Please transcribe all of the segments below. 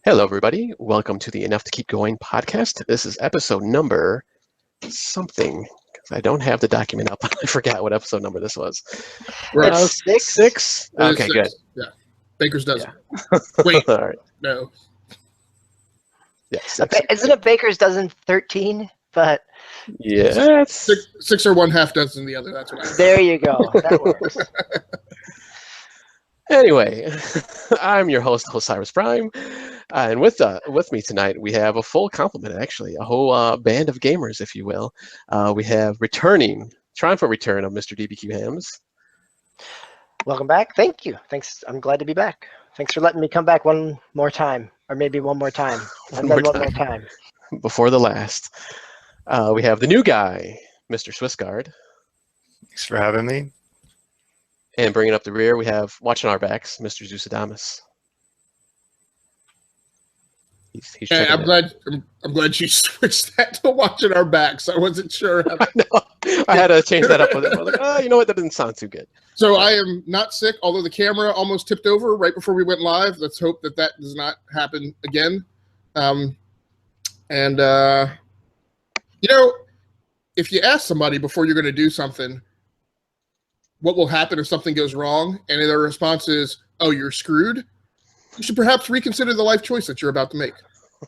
Hello, everybody. Welcome to the Enough to Keep Going podcast. This is episode number something. I don't have the document up. I forgot what episode number this was. It's six. Six? Okay, good. Yeah. Baker's dozen. Yeah. Wait, All right. no. Yeah, six. Isn't a baker's dozen 13? But Yeah. Six or one half dozen the other. That's what I there you go. That works. Anyway, I'm your host, Osiris Prime, and with me tonight we have a full complement, actually, a whole band of gamers, if you will. We have triumphant return of Mr. DBQ Hams. Welcome back. Thank you. Thanks. I'm glad to be back. Thanks for letting me come back one more time, or maybe one more time, and then one more time. Before the last. We have the new guy, Mr. Swissguard. Thanks for having me. And bringing up the rear, we have, watching our backs, Mr. Zeusadamus. He's Hey, I'm glad you switched that to watching our backs. I wasn't sure. I know. I had to change that up with it. I was like, oh, you know what? That didn't sound too good. So I am not sick, although the camera almost tipped over right before we went live. Let's hope that does not happen again. If you ask somebody before you're going to do something, what will happen if something goes wrong, and their response is, oh, you're screwed, you should perhaps reconsider the life choice that you're about to make.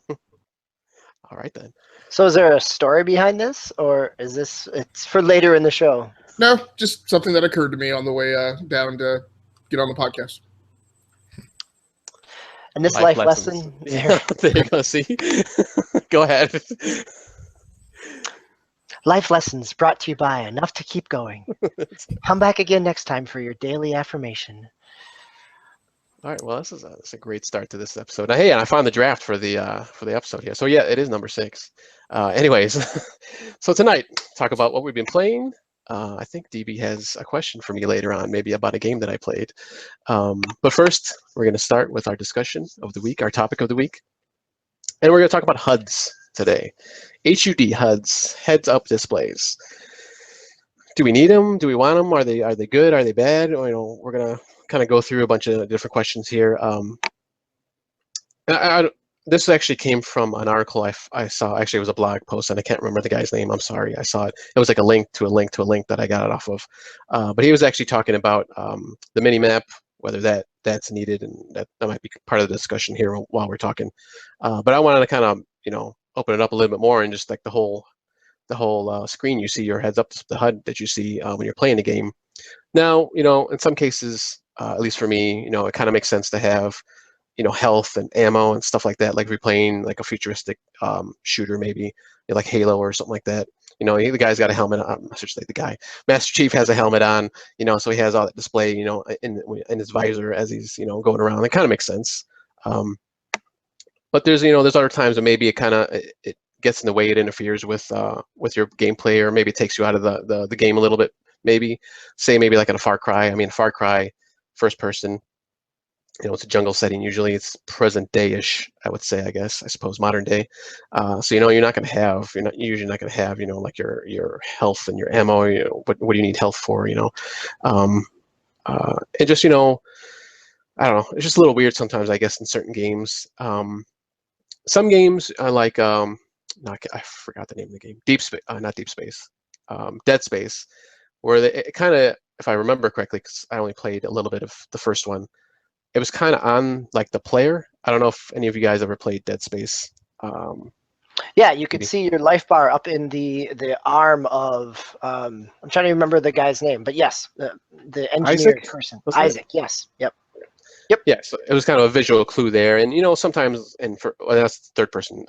All right, then. So is there a story behind this, or is it's for later in the show? No, just something that occurred to me on the way down to get on the podcast. And this life lesson. Yeah, there you go. See? Go ahead. Life lessons brought to you by Enough to Keep Going. Come back again next time for your daily affirmation. All right. Well, this is a great start to this episode. Now, hey, and I found the draft for the episode here. So yeah, it is number 6. Anyways, so tonight talk about what we've been playing. I think DB has a question for me later on, maybe about a game that I played. But first, we're going to start with our discussion of the week, our topic of the week, and we're going to talk about HUDs today. HUD, HUDs, heads-up displays. Do we need them? Do we want them? Are they good? Are they bad? Or, we're gonna kind of go through a bunch of different questions here. This actually came from an article I saw. Actually, it was a blog post, and I can't remember the guy's name. I'm sorry. I saw it. It was like a link to a link to a link that I got it off of. But he was actually talking about the mini map, whether that's needed, and that might be part of the discussion here while we're talking. But I wanted to kind of open it up a little bit more, and just like the whole screen you see, your heads up, the HUD that you see when you're playing the game. Now, in some cases, at least for me, it kind of makes sense to have, health and ammo and stuff like that. Like if you're playing like a futuristic shooter, maybe like Halo or something like that. The guy's got a helmet on. I should say the guy. Master Chief has a helmet on. So he has all that display, in his visor as he's, going around. It kind of makes sense. But there's other times when maybe it gets in the way, it interferes with your gameplay, or maybe it takes you out of the game a little bit. Maybe maybe like in a Far Cry. Far Cry, first person. It's a jungle setting. Usually it's present day-ish, I would say. I suppose modern day. So you're usually not going to have like your health and your ammo. What do you need health for? And just I don't know. It's just a little weird sometimes, I guess, in certain games. Some games are like I forgot the name of the game. Dead Space, where it kind of, if I remember correctly, because I only played a little bit of the first one, it was kind of on like the player. I don't know if any of you guys ever played Dead Space. Yeah, you could see your life bar up in the arm of I'm trying to remember the guy's name, but yes, the engineer person, Isaac. Yes, yep. Yeah, so it was kind of a visual clue there, and sometimes, and that's third person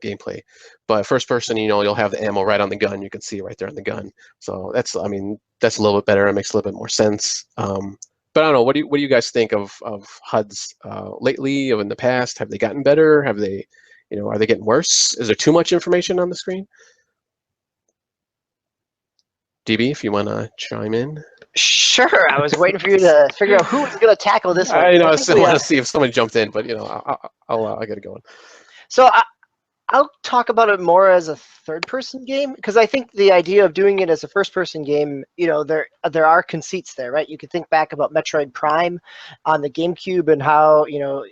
gameplay, but first person, you'll have the ammo right on the gun. You can see it right there on the gun. So that's a little bit better. It makes a little bit more sense. But I don't know. What do you guys think of HUDs lately? Of in the past, have they gotten better? Have they, are they getting worse? Is there too much information on the screen? DB, if you want to chime in. Sure. I was waiting for you to figure out who was going to tackle this one. I want to see if someone jumped in, but I got it going. So I'll talk about it more as a third-person game, because I think the idea of doing it as a first-person game, you know, there are conceits there, right? You could think back about Metroid Prime on the GameCube and how, you know,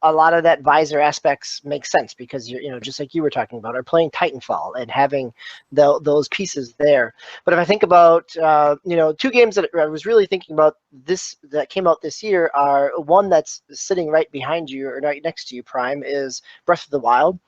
a lot of that visor aspects make sense because you're, you know, just like you were talking about, or playing Titanfall and having those pieces there. But if I think about, you know, two games that I was really thinking about this that came out this year are one that's sitting right behind you or right next to you, Prime, is Breath of the Wild.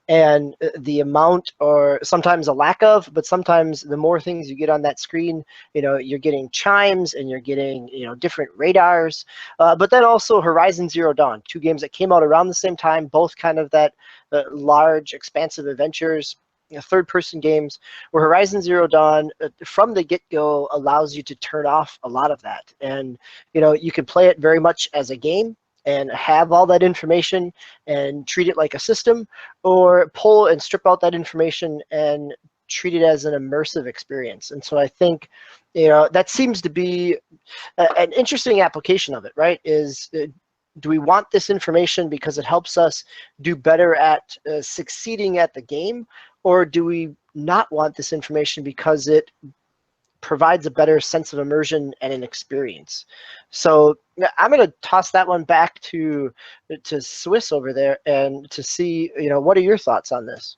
And the amount, or sometimes a lack of, but sometimes the more things you get on that screen, you know, you're getting chimes and you're getting, you know, different radars. But then also Horizon Zero Dawn, two games that came out around the same time, both kind of that large, expansive adventures, you know, third-person games, where Horizon Zero Dawn, from the get-go, allows you to turn off a lot of that. And, you know, you can play it very much as a game and have all that information and treat it like a system, or pull and strip out that information and treat it as an immersive experience. And so I think, you know, that seems to be an interesting application of it, right? Is do we want this information because it helps us do better at succeeding at the game, or do we not want this information because it provides a better sense of immersion and an experience? So I'm going to toss that one back to Swiss over there and to see, you know, what are your thoughts on this?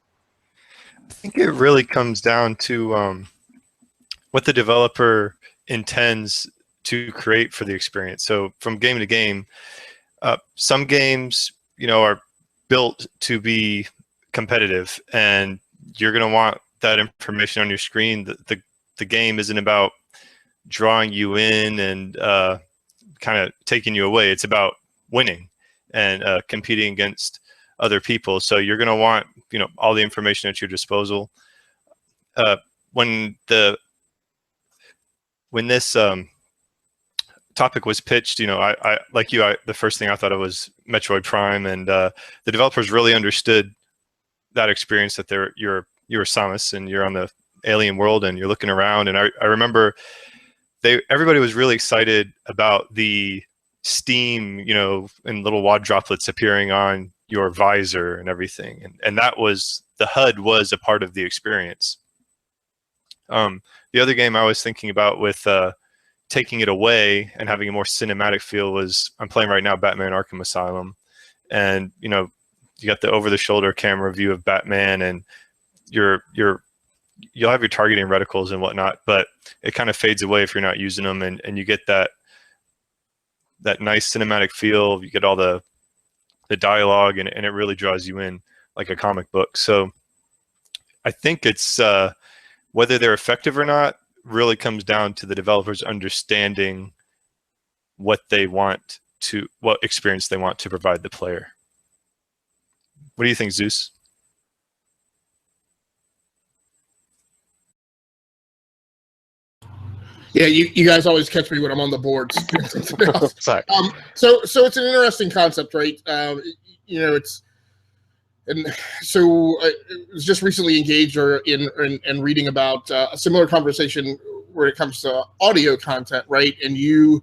I think it really comes down to what the developer intends to create for the experience. So from game to game, some games, you know, are built to be competitive, and you're going to want that information on your screen. The game isn't about drawing you in and kind of taking you away. It's about winning and competing against other people. So you're going to want, you know, all the information at your disposal. When this topic was pitched, you know, I like you, the first thing I thought of was Metroid Prime, and the developers really understood that experience, that you're Samus and you're on the alien world and you're looking around. And I remember everybody was really excited about the steam, you know, and little wad droplets appearing on your visor and everything. And that was, the HUD was a part of the experience. The other game I was thinking about with taking it away and having a more cinematic feel was, I'm playing right now Batman Arkham Asylum. And, you know, you got the over-the-shoulder camera view of Batman, and you'll have your targeting reticles and whatnot, but it kind of fades away if you're not using them, and you get that nice cinematic feel. You get all the dialogue, and it really draws you in like a comic book. So I think it's whether they're effective or not really comes down to the developers understanding what experience they want to provide the player. What do you think, Zeus? Yeah, you guys always catch me when I'm on the boards. Sorry. So it's an interesting concept, right? You know, I was just recently engaged in reading about a similar conversation where it comes to audio content, right? And you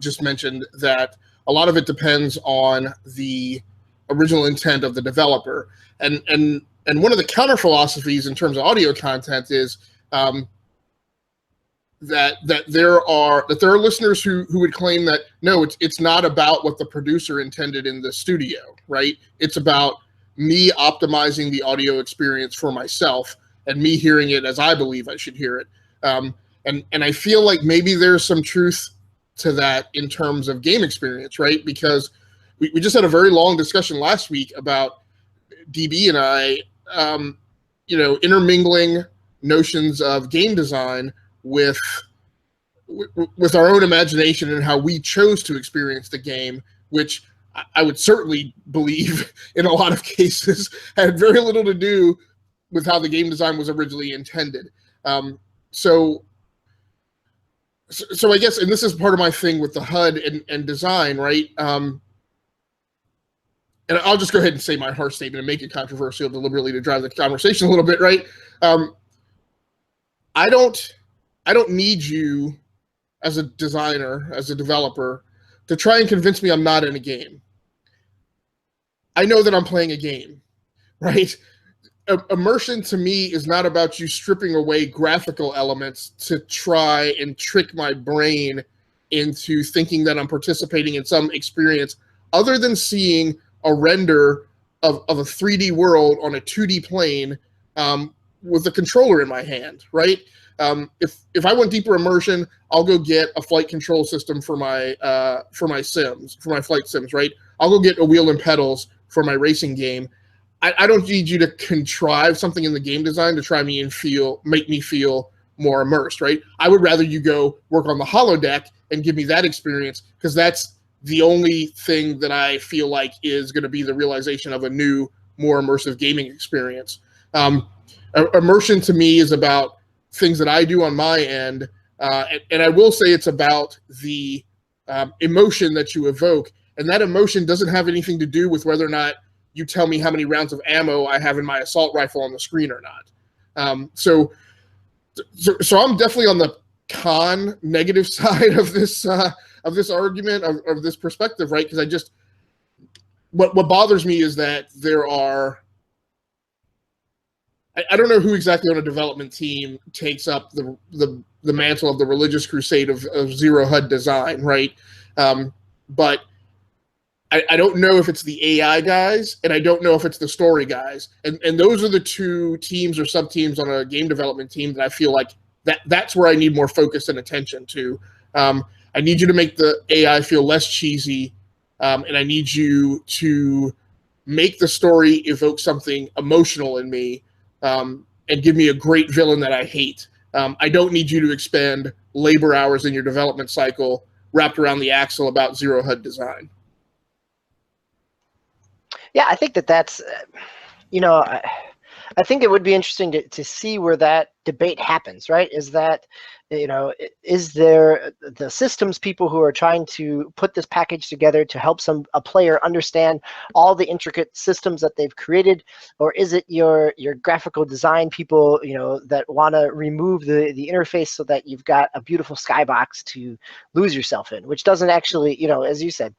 just mentioned that a lot of it depends on the original intent of the developer, and one of the counter philosophies in terms of audio content is that there are listeners who would claim that no, it's not about what the producer intended in the studio, right? It's about me optimizing the audio experience for myself and me hearing it as I believe I should hear it. And I feel like maybe there's some truth to that in terms of game experience, right? Because we just had a very long discussion last week about DB and I, you know, intermingling notions of game design with our own imagination and how we chose to experience the game, which I would certainly believe in a lot of cases had very little to do with how the game design was originally intended. So I guess, and this is part of my thing with the HUD and design, right? And I'll just go ahead and say my harsh statement and make it controversial deliberately to drive the conversation a little bit, right? I don't need you as a designer, as a developer, to try and convince me I'm not in a game. I know that I'm playing a game. right? Immersion to me is not about you stripping away graphical elements to try and trick my brain into thinking that I'm participating in some experience other than seeing a render of a 3D world on a 2D plane with a controller in my hand, right? If I want deeper immersion, I'll go get a flight control system for my sims, for my flight sims, right? I'll go get a wheel and pedals for my racing game. I don't need you to contrive something in the game design to try me and make me feel more immersed, right? I would rather you go work on the holodeck and give me that experience, because that's the only thing that I feel like is going to be the realization of a new, more immersive gaming experience. Immersion to me is about things that I do on my end, and I will say it's about the emotion that you evoke, and that emotion doesn't have anything to do with whether or not you tell me how many rounds of ammo I have in my assault rifle on the screen or not. So I'm definitely on the negative side of this argument, of this perspective, right? Because what bothers me is that there are, I don't know who exactly on a development team takes up the mantle of the religious crusade of Zero HUD design, right? But I don't know if it's the AI guys, and I don't know if it's the story guys. And those are the two teams or sub-teams on a game development team that I feel like that's where I need more focus and attention to. I need you to make the AI feel less cheesy, and I need you to make the story evoke something emotional in me, and give me a great villain that I hate. I don't need you to expend labor hours in your development cycle wrapped around the axle about Zero HUD design. Yeah, I think that's, I think it would be interesting to see where that debate happens, right? Is that, is there the systems people who are trying to put this package together to help a player understand all the intricate systems that they've created, or is it your graphical design people, that want to remove the interface so that you've got a beautiful skybox to lose yourself in, which doesn't actually, as you said,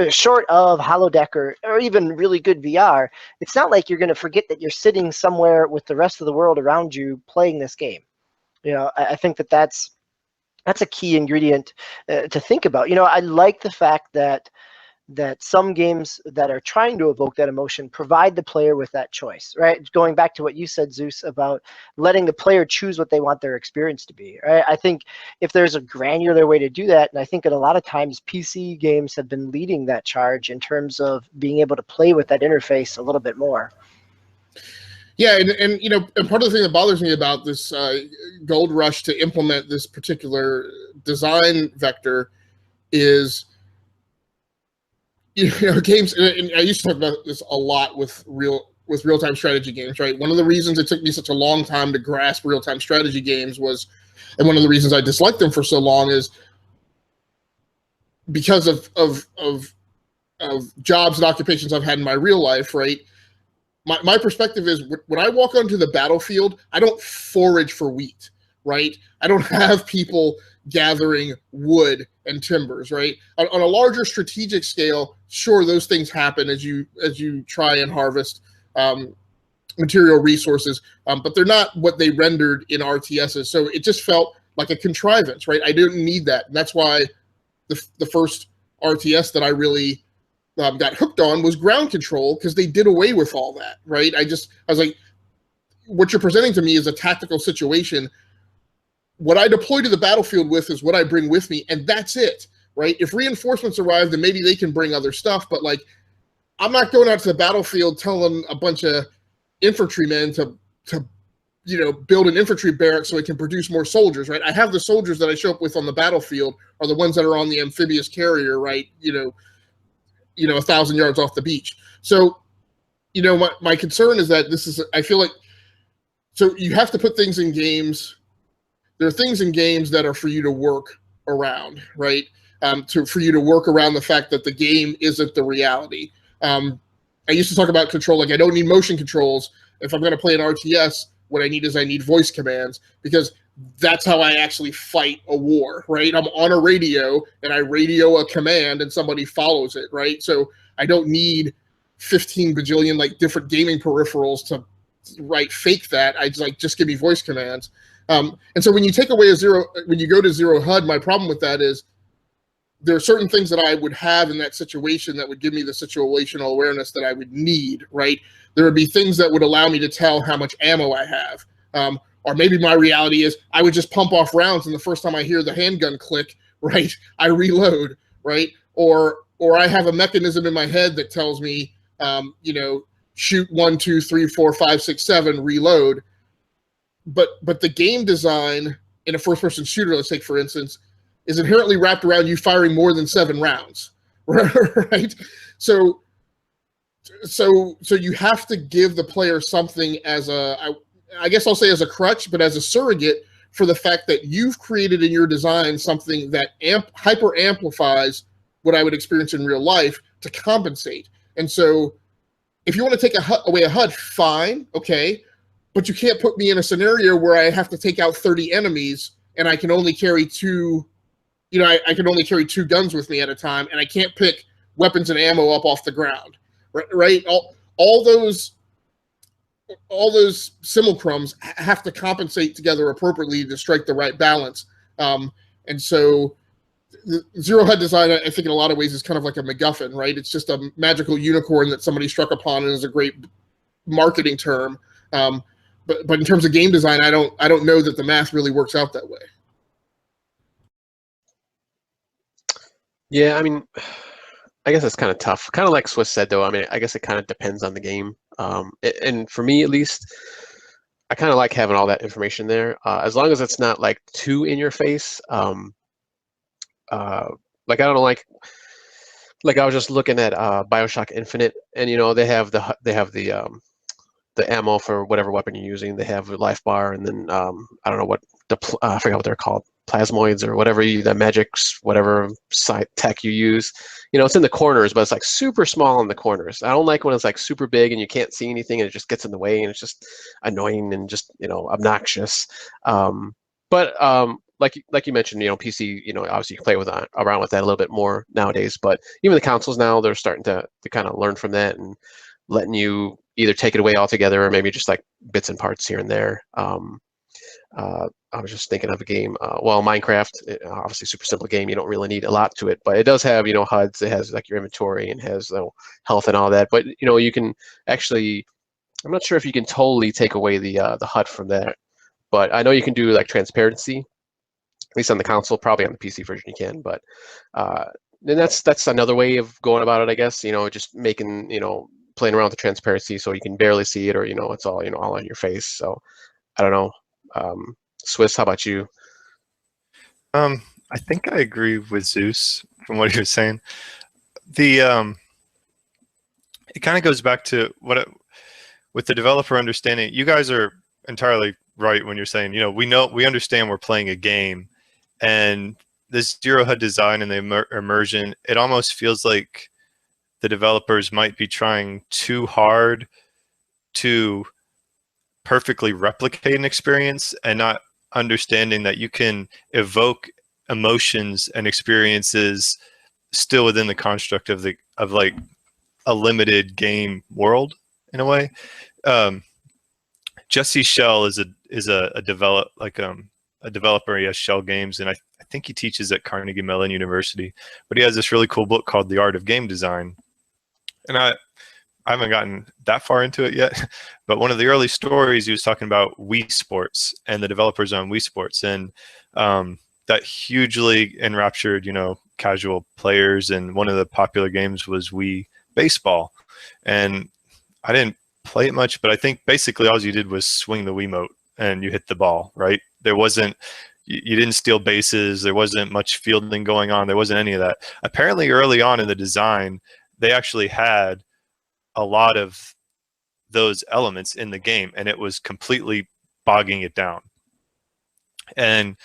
short of holodeck or even really good VR, it's not like you're going to forget that you're sitting somewhere with the rest of the world around you playing this game. I think that's a key ingredient to think about. I like the fact that some games that are trying to evoke that emotion provide the player with that choice, right? Going back to what you said, Zeus, about letting the player choose what they want their experience to be, right? I think if there's a granular way to do that, and I think that a lot of times PC games have been leading that charge in terms of being able to play with that interface a little bit more. Yeah, and part of the thing that bothers me about this gold rush to implement this particular design vector is, games. And I used to talk about this a lot with real-time strategy games, right? One of the reasons it took me such a long time to grasp real-time strategy games was, and one of the reasons I disliked them for so long is because of jobs and occupations I've had in my real life, right? My perspective is when I walk onto the battlefield, I don't forage for wheat, right? I don't have people gathering wood and timbers, right? On a larger strategic scale, sure, those things happen as you try and harvest material resources, but they're not what they rendered in RTSs. So it just felt like a contrivance, right? I didn't need that. And that's why the first RTS that I really got hooked on was ground control, because they did away with all that, right? I was like, what you're presenting to me is a tactical situation. What I deploy to the battlefield with is what I bring with me, and that's it, right? If reinforcements arrive, then maybe they can bring other stuff, but like, I'm not going out to the battlefield telling a bunch of infantrymen to build an infantry barrack so it can produce more soldiers, right? I have the soldiers that I show up with on the battlefield are the ones that are on the amphibious carrier, right? 1,000 yards off the beach. So, my concern is that I feel like, so you have to put things in games. There are things in games that are for you to work around, right? For you to work around the fact that the game isn't the reality. I used to talk about control, like I don't need motion controls. If I'm going to play an RTS, what I need voice commands, because that's how I actually fight a war, right? I'm on a radio and I radio a command and somebody follows it, right? So I don't need 15 bajillion like different gaming peripherals to fake that. I just give me voice commands. And so when you take away when you go to Zero HUD, my problem with that is there are certain things that I would have in that situation that would give me the situational awareness that I would need, right? There would be things that would allow me to tell how much ammo I have. Or maybe my reality is I would just pump off rounds, and the first time I hear the handgun click, right, I reload, right? Or I have a mechanism in my head that tells me, shoot 1, 2, 3, 4, 5, 6, 7, reload. But the game design in a first-person shooter, let's take for instance, is inherently wrapped around you firing more than 7 rounds, right? So you have to give the player something as I guess I'll say as a crutch, but as a surrogate for the fact that you've created in your design something that hyper amplifies what I would experience in real life to compensate. And so if you want to take away a HUD, fine, okay, but you can't put me in a scenario where I have to take out 30 enemies and I can only carry 2, I can only carry 2 guns with me at a time, and I can't pick weapons and ammo up off the ground, right? All those simulacrums have to compensate together appropriately to strike the right balance. And so the Zero HUD design, I think in a lot of ways is kind of like a MacGuffin, right? It's just a magical unicorn that somebody struck upon and is a great marketing term. But in terms of game design, I don't know that the math really works out that way. Yeah, I mean, I guess it's kind of tough. Kind of like Swiss said, though. I mean, I guess it kind of depends on the game. And for me, at least, I kind of like having all that information there, as long as it's not like too in your face. Like I don't know, like I was just looking at BioShock Infinite, and they have the ammo for whatever weapon you're using. They have a life bar, and then I don't know what I forgot what they're called, plasmoids or whatever the magics, whatever tech you use. It's in the corners, but it's like super small in the corners. I don't like when it's like super big and you can't see anything and it just gets in the way and it's just annoying and just obnoxious. But like you mentioned, PC, obviously you can play around with that a little bit more nowadays. But even the consoles now, they're starting to kind of learn from that and letting you either take it away altogether or maybe just like bits and parts here and there. I was just thinking of a game. Minecraft, obviously super simple game. You don't really need a lot to it, but it does have HUDs. It has like your inventory and has health and all that. But you can actually, I'm not sure if you can totally take away the HUD from that, but I know you can do like transparency, at least on the console. Probably on the PC version you can, but then that's another way of going about it, I guess. Just making playing around with the transparency so you can barely see it, or it's all all on your face. So I don't know. Swiss, how about you? I think I agree with Zeus from what he was saying. It kind of goes back to with the developer understanding. You guys are entirely right when you're saying, we understand we're playing a game, and this Zero HUD design and the immersion, it almost feels like the developers might be trying too hard to perfectly replicate an experience and not understanding that you can evoke emotions and experiences still within the construct of like a limited game world in a way. Jesse Shell is a developer. He has Shell Games, and I think he teaches at Carnegie Mellon University. But he has this really cool book called The Art of Game Design, and I haven't gotten that far into it yet, but one of the early stories, he was talking about Wii Sports and the developers on Wii Sports, and that hugely enraptured, casual players. And one of the popular games was Wii Baseball. And I didn't play it much, but I think basically all you did was swing the Wiimote and you hit the ball, right? There wasn't, you didn't steal bases. There wasn't much fielding going on. There wasn't any of that. Apparently early on in the design, they actually had a lot of those elements in the game, and it was completely bogging it down. And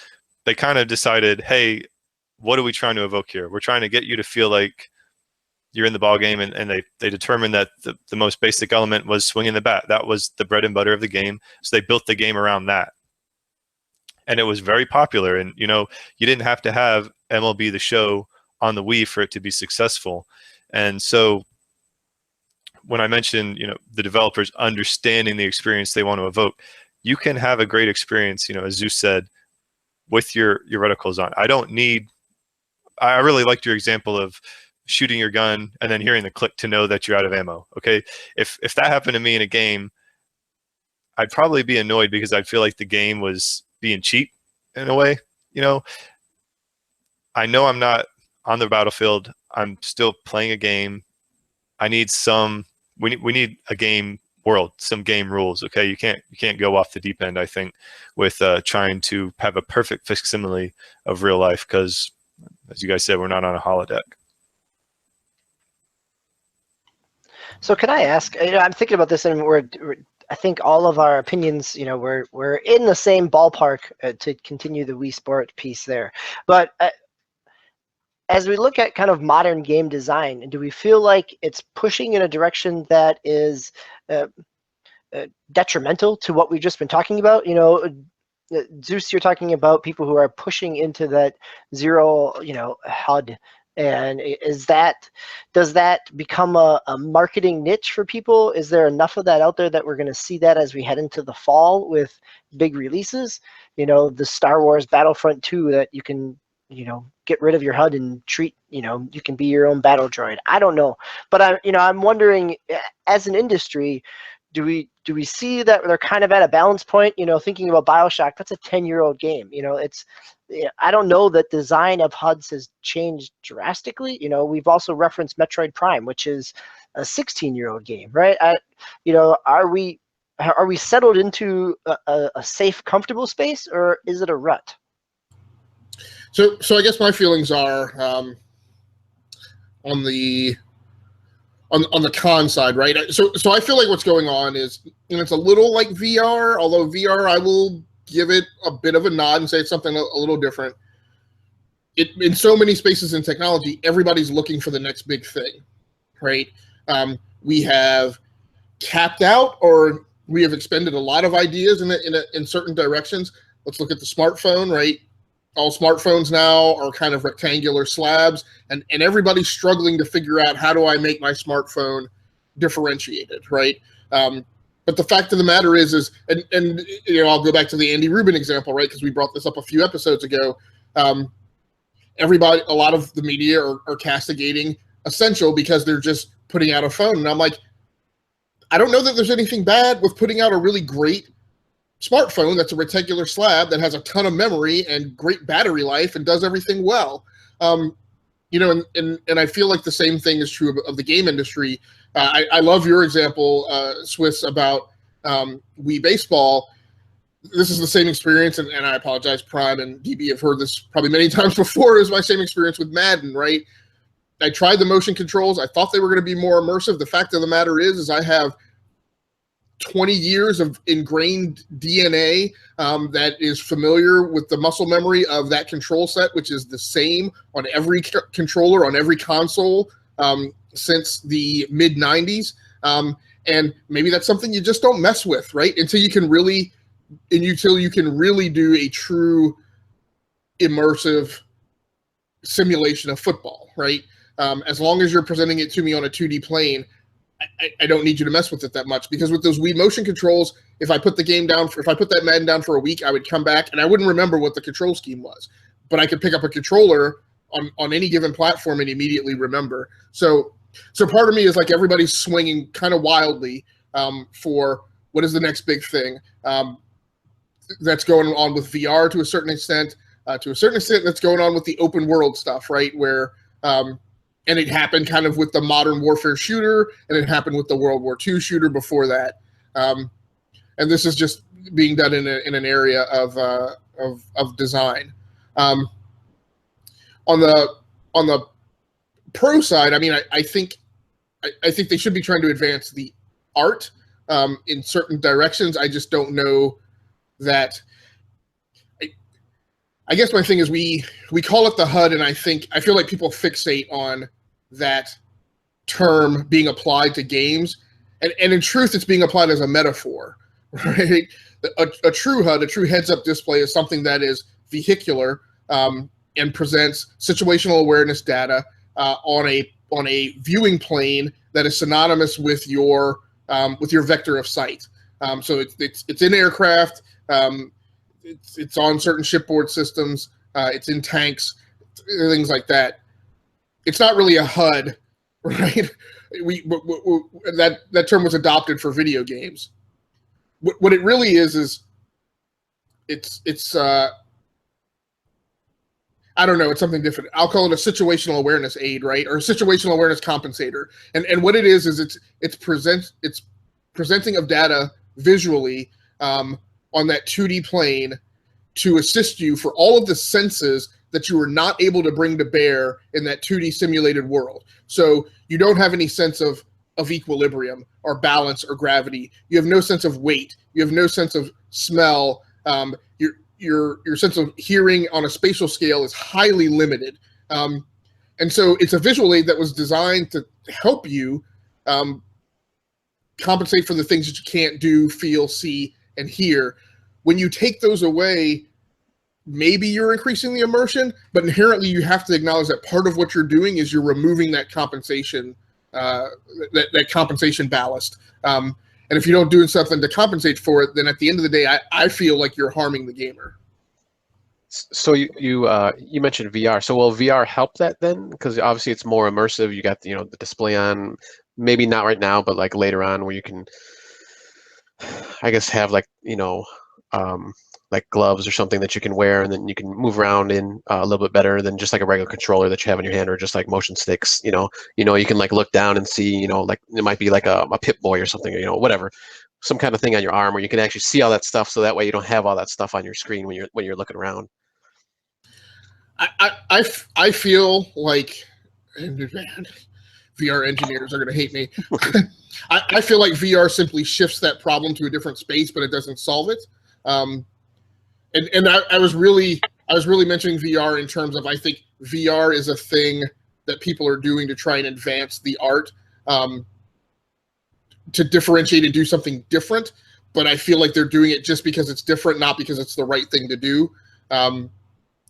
they kind of decided, hey, what are we trying to evoke here? We're trying to get you to feel like you're in the ball game, and they determined that the most basic element was swinging the bat. That was the bread and butter of the game. So they built the game around that. And it was very popular. And, you didn't have to have MLB The Show on the Wii for it to be successful. And so when I mentioned, the developers understanding the experience they want to evoke, you can have a great experience, as Zeus said, with your reticles on. I really liked your example of shooting your gun and then hearing the click to know that you're out of ammo. Okay, if that happened to me in a game, I'd probably be annoyed because I'd feel like the game was being cheap in a way. I know I'm not on the battlefield. I'm still playing a game. I need we need a game world, some game rules. Okay, you can't go off the deep end, I think, with trying to have a perfect facsimile of real life, because as you guys said, we're not on a holodeck. So can I ask, I'm thinking about this, and I think all of our opinions, we're in the same ballpark to continue the Wii Sport piece there. But as we look at kind of modern game design, do we feel like it's pushing in a direction that is detrimental to what we've just been talking about? Zeus, you're talking about people who are pushing into that zero, HUD. And does that become a marketing niche for people? Is there enough of that out there that we're going to see that as we head into the fall with big releases? The Star Wars Battlefront 2 that you can, get rid of your HUD and treat, you can be your own battle droid. I don't know, but I'm wondering, as an industry, do we see that they're kind of at a balance point? Thinking about BioShock, that's a 10-year-old game. I don't know that design of HUDs has changed drastically. We've also referenced Metroid Prime, which is a 16-year-old game, right? Are we settled into a safe, comfortable space, or is it a rut? So I guess my feelings are on the con side, right? So I feel like what's going on is, it's a little like VR, although VR, I will give it a bit of a nod and say it's something a little different. In so many spaces in technology, everybody's looking for the next big thing, right? We have capped out, or we have expended a lot of ideas in certain directions. Let's look at the smartphone, right? All smartphones now are kind of rectangular slabs, and everybody's struggling to figure out, how do I make my smartphone differentiated, right? But the fact of the matter is and I'll go back to the Andy Rubin example, right? Because we brought this up a few episodes ago. A lot of the media are castigating Essential because they're just putting out a phone, and I'm like, I don't know that there's anything bad with putting out a really great smartphone that's a rectangular slab that has a ton of memory and great battery life and does everything well. And I feel like the same thing is true of the game industry. I love your example, Swiss, about Wii Baseball. This is the same experience, and I apologize, Prime and DB have heard this probably many times before. It was my same experience with Madden, right? I tried the motion controls. I thought they were going to be more immersive. The fact of the matter is I have 20 years of ingrained DNA that is familiar with the muscle memory of that control set, which is the same on every controller, on every console since the mid-90s. And maybe that's something you just don't mess with, right? Until you can really do a true immersive simulation of football, right? As long as you're presenting it to me on a 2D plane, I don't need you to mess with it that much, because with those Wii motion controls, if I put that Madden down for a week, I would come back and I wouldn't remember what the control scheme was, but I could pick up a controller on any given platform and immediately remember. So part of me is like, everybody's swinging kind of wildly for what is the next big thing. That's going on with VR to a certain extent. That's going on with the open world stuff, right? Where and it happened kind of with the modern warfare shooter, and it happened with the World War II shooter before that. And this is just being done in an area of design. On the pro side, I mean, I think they should be trying to advance the art in certain directions. I just don't know that. I guess my thing is we call it the HUD, and I feel like people fixate on that term being applied to games, and in truth, it's being applied as a metaphor, right? A true HUD, a true heads-up display, is something that is vehicular and presents situational awareness data on on a viewing plane that is synonymous with your vector of sight. So it's in aircraft. It's on certain shipboard systems. It's in tanks, things like that. It's not really a HUD, right? That term was adopted for video games. What it really is it's I don't know, it's something different. I'll call it a situational awareness aid, right? Or a situational awareness compensator. And what it is it's presenting of data visually on that 2D plane to assist you for all of the senses that you were not able to bring to bear in that 2D simulated world. So you don't have any sense of equilibrium or balance or gravity. You have no sense of weight. You have no sense of smell. Your sense of hearing on a spatial scale is highly limited. And so it's a visual aid that was designed to help you compensate for the things that you can't do, feel, see, and hear. When you take those away, maybe you're increasing the immersion, but inherently you have to acknowledge that part of what you're doing is you're removing that compensation, that compensation ballast. And if you don't do something to compensate for it, then at the end of the day, I feel like you're harming the gamer. So you mentioned VR. So will VR help that then? Because obviously it's more immersive. You got the display on. Maybe not right now, but like later on, where you can, I guess, have like like gloves or something that you can wear, and then you can move around in a little bit better than just like a regular controller that you have in your hand, or just like motion sticks. You can like look down and see, like it might be like a Pip-Boy or something, whatever, some kind of thing on your arm where you can actually see all that stuff. So that way you don't have all that stuff on your screen when you're looking around. I feel like, man, VR engineers are going to hate me. I feel like VR simply shifts that problem to a different space, but it doesn't solve it. And I was really mentioning VR in terms of, I think VR is a thing that people are doing to try and advance the art, to differentiate and do something different. But I feel like they're doing it just because it's different, not because it's the right thing to do.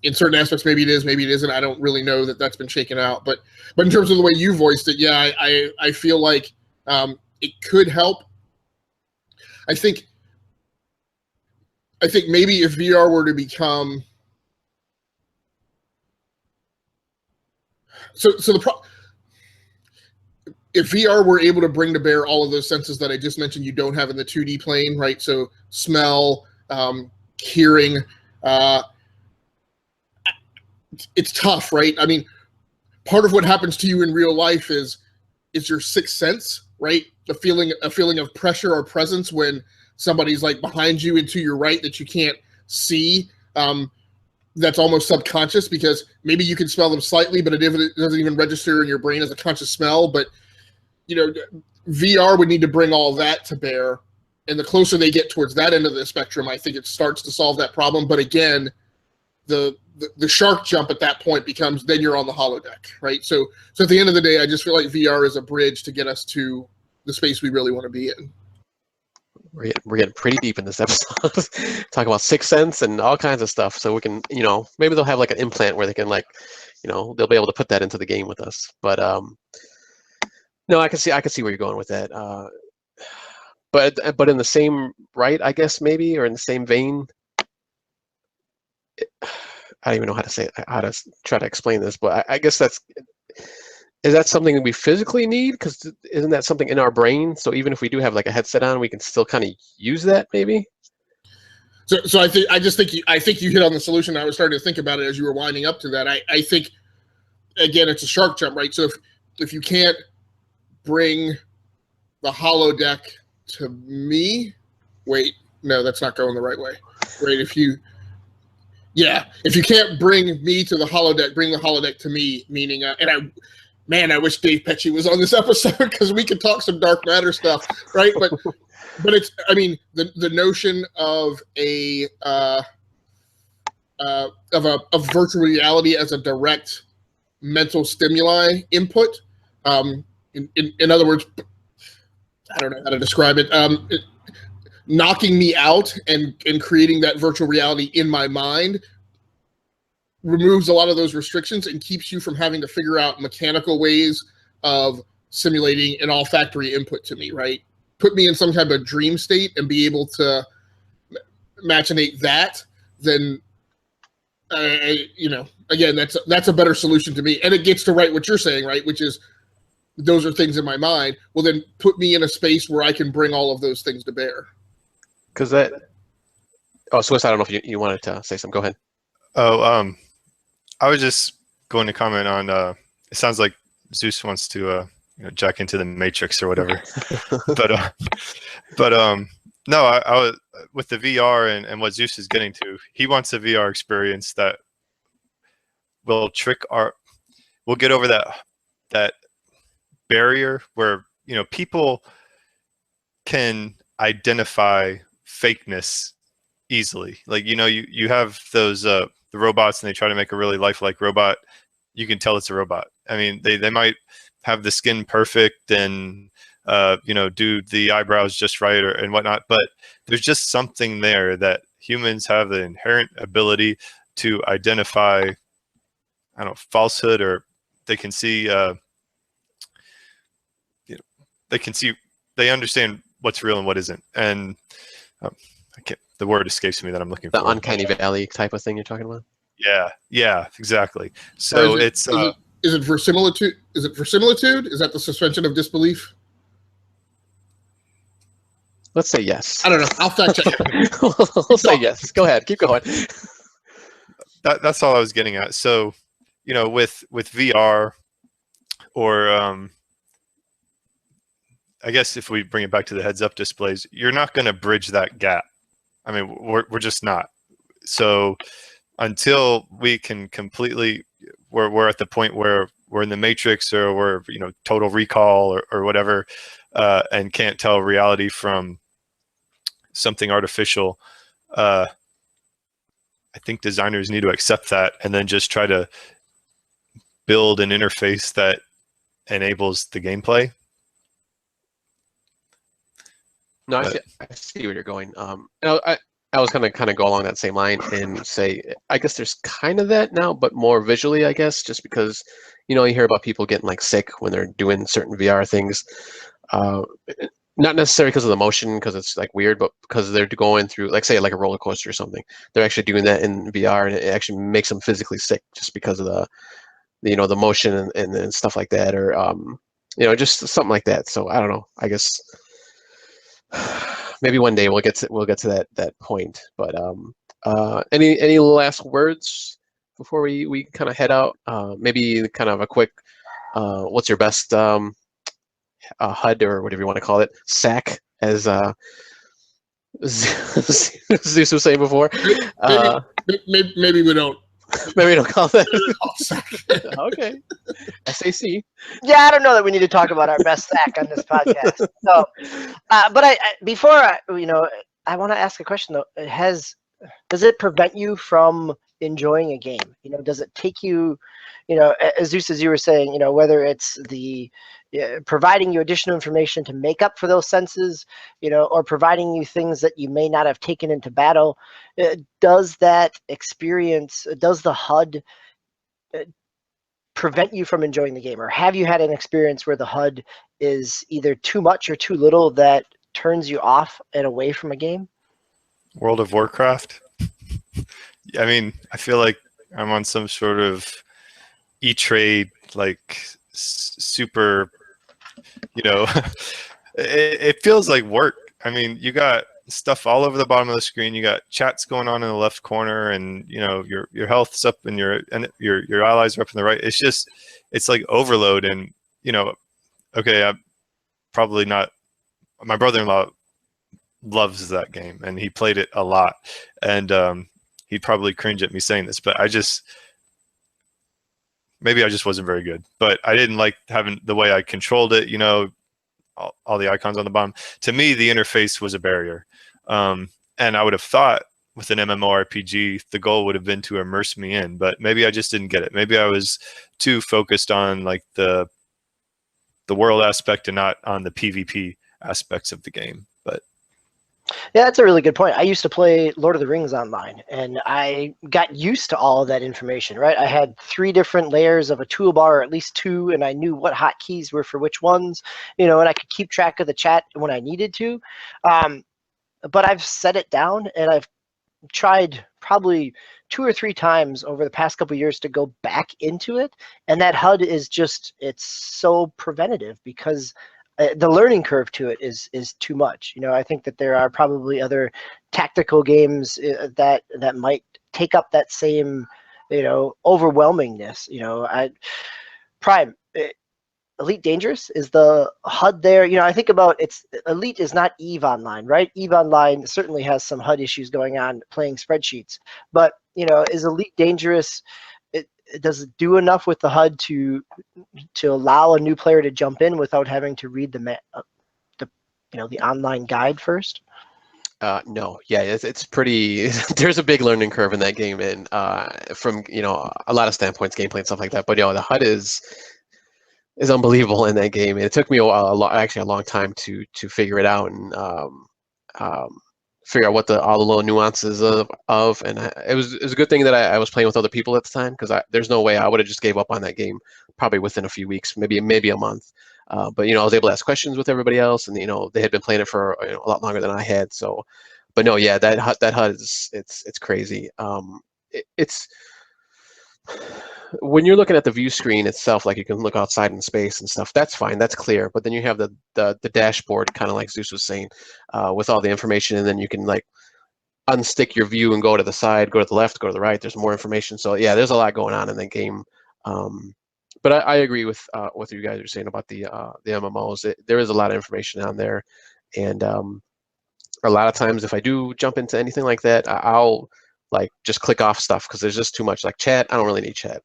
In certain aspects, maybe it is, maybe it isn't. I don't really know that that's been shaken out. But in terms of the way you voiced it, yeah, I feel like it could help. I think maybe if VR were to become if VR were able to bring to bear all of those senses that I just mentioned you don't have in the 2D plane, right? So smell, hearing, it's tough, right? I mean, part of what happens to you in real life is your sixth sense, right? A feeling of pressure or presence when somebody's like behind you and to your right that you can't see. That's almost subconscious because maybe you can smell them slightly, but it doesn't even register in your brain as a conscious smell. But VR would need to bring all that to bear, and the closer they get towards that end of the spectrum, I think it starts to solve that problem. But again, the shark jump at that point becomes then you're on the holodeck, right? So at the end of the day, I just feel like VR is a bridge to get us to the space we really want to be in. We're getting pretty deep in this episode. Talk about Sixth Sense and all kinds of stuff. So we can, maybe they'll have like an implant where they can they'll be able to put that into the game with us. But no, I can see where you're going with that. But in the same right, I guess maybe, or in the same vein. I don't even know how to try to explain this, but I guess is that something that we physically need? Because isn't that something in our brain? So even if we do have like a headset on, we can still kind of use that maybe. So I think you hit on the solution. I was starting to think about it as you were winding up to that. I think again it's a shark jump, right? So if you can't bring the holodeck to me, wait, no, that's not going the right way. Right? If you can't bring me to the holodeck, bring the holodeck to me, meaning, I wish Dave Pecci was on this episode because we could talk some dark matter stuff, right? But it's, the notion of of virtual reality as a direct mental stimuli input. In other words, I don't know how to describe it. Knocking me out and creating that virtual reality in my mind removes a lot of those restrictions and keeps you from having to figure out mechanical ways of simulating an all-factory input to me, right? Put me in some type of dream state and be able to machinate that, then again, that's a better solution to me, and it gets to right what you're saying, right? Which is those are things in my mind. Well, then put me in a space where I can bring all of those things to bear. Because that. Oh, Swiss, I don't know if you wanted to say something. Go ahead. Oh, I was just going to comment on. It sounds like Zeus wants to jack into the Matrix or whatever, but no, I was with the VR and what Zeus is getting to. He wants a VR experience that will we'll get over that barrier where people can identify fakeness easily. Like you have those the robots, and they try to make a really lifelike robot. You can tell it's a robot. I mean, they might have the skin perfect and do the eyebrows just right and whatnot, but there's just something there that humans have the inherent ability to identify, I don't know, falsehood, or they can see they understand what's real and what isn't. And the word escapes me that I'm looking for. The uncanny valley type of thing you're talking about? Yeah, exactly. So is it verisimilitude? Is it verisimilitude? Is that the suspension of disbelief? Let's say yes. I don't know. I'll fact check it. We'll say yes. Go ahead. Keep going. That's all I was getting at. So, with VR, or I guess if we bring it back to the heads-up displays, you're not going to bridge that gap. I mean, we're just not. So until we can completely, we're at the point where we're in the Matrix, or we're Total Recall or whatever, and can't tell reality from something artificial. I think designers need to accept that and then just try to build an interface that enables the gameplay. No, I see where you're going. I was kind of go along that same line and say, I guess there's kind of that now, but more visually, I guess, just because, you hear about people getting like sick when they're doing certain VR things. Not necessarily because of the motion, because it's like weird, but because they're going through, like, say, like a roller coaster or something. They're actually doing that in VR, and it actually makes them physically sick just because of the motion and stuff like that, or just something like that. So I don't know. I guess maybe one day we'll get to that point. But any last words before we kind of head out? Maybe kind of a quick what's your best HUD, or whatever you want to call it, SAC, as Zeus was saying before. Maybe we don't. Maybe we don't call that. Okay. SAC. Yeah, I don't know that we need to talk about our best SAC on this podcast. So, but before I want to ask a question though. Does it prevent you from enjoying a game? Does it take you, as Zeus, as you were saying, whether it's the providing you additional information to make up for those senses, or providing you things that you may not have taken into battle, does that experience, does the HUD prevent you from enjoying the game? Or have you had an experience where the HUD is either too much or too little that turns you off and away from a game? World of Warcraft. I mean, I feel like I'm on some sort of E-Trade, like super, it feels like work. I mean, you got stuff all over the bottom of the screen. You got chats going on in the left corner, and your health's up, and your allies are up in the right. It's like overload. And okay, I'm probably not. My brother-in-law loves that game, and he played it a lot, and he'd probably cringe at me saying this, but maybe I just wasn't very good. But I didn't like having the way I controlled it, all the icons on the bottom. To me, the interface was a barrier. And I would have thought with an MMORPG, the goal would have been to immerse me in, but maybe I just didn't get it. Maybe I was too focused on like the world aspect and not on the PvP aspects of the game. But Yeah, that's a really good point. I used to play Lord of the Rings online, and I got used to all of that information, right? I had 3 different layers of a toolbar, or at least 2, and I knew what hotkeys were for which ones, and I could keep track of the chat when I needed to. But I've set it down, and I've tried probably 2 or 3 times over the past couple of years to go back into it, and that HUD is just, it's so preventative because the learning curve to it is too much. I think that there are probably other tactical games that might take up that same overwhelmingness. Prime, Elite Dangerous, is the HUD there? I think about Elite is not EVE Online, right? EVE Online certainly has some HUD issues going on playing spreadsheets, but is Elite Dangerous? Does it do enough with the HUD to allow a new player to jump in without having to read the online guide first? No, yeah, it's pretty. There's a big learning curve in that game, and from a lot of standpoints, gameplay and stuff like that. But the HUD is unbelievable in that game, and it took me actually a long time to figure it out and figure out what all the little nuances of. And it was a good thing that I was playing with other people at the time, because there's no way I would have just gave up on that game probably within a few weeks, maybe a month. But I was able to ask questions with everybody else, and they had been playing it for a lot longer than I had. So, but no, yeah, that HUD is it's crazy. It's when you're looking at the view screen itself, like you can look outside in space and stuff, that's fine, that's clear. But then you have the dashboard, kind of like Zeus was saying, with all the information, and then you can like unstick your view and go to the side, go to the left, go to the right. There's more information. So yeah, there's a lot going on in the game. But I agree with what you guys are saying about the MMOs. There is a lot of information on there, and a lot of times if I do jump into anything like that, I'll like just click off stuff because there's just too much. Like chat, I don't really need chat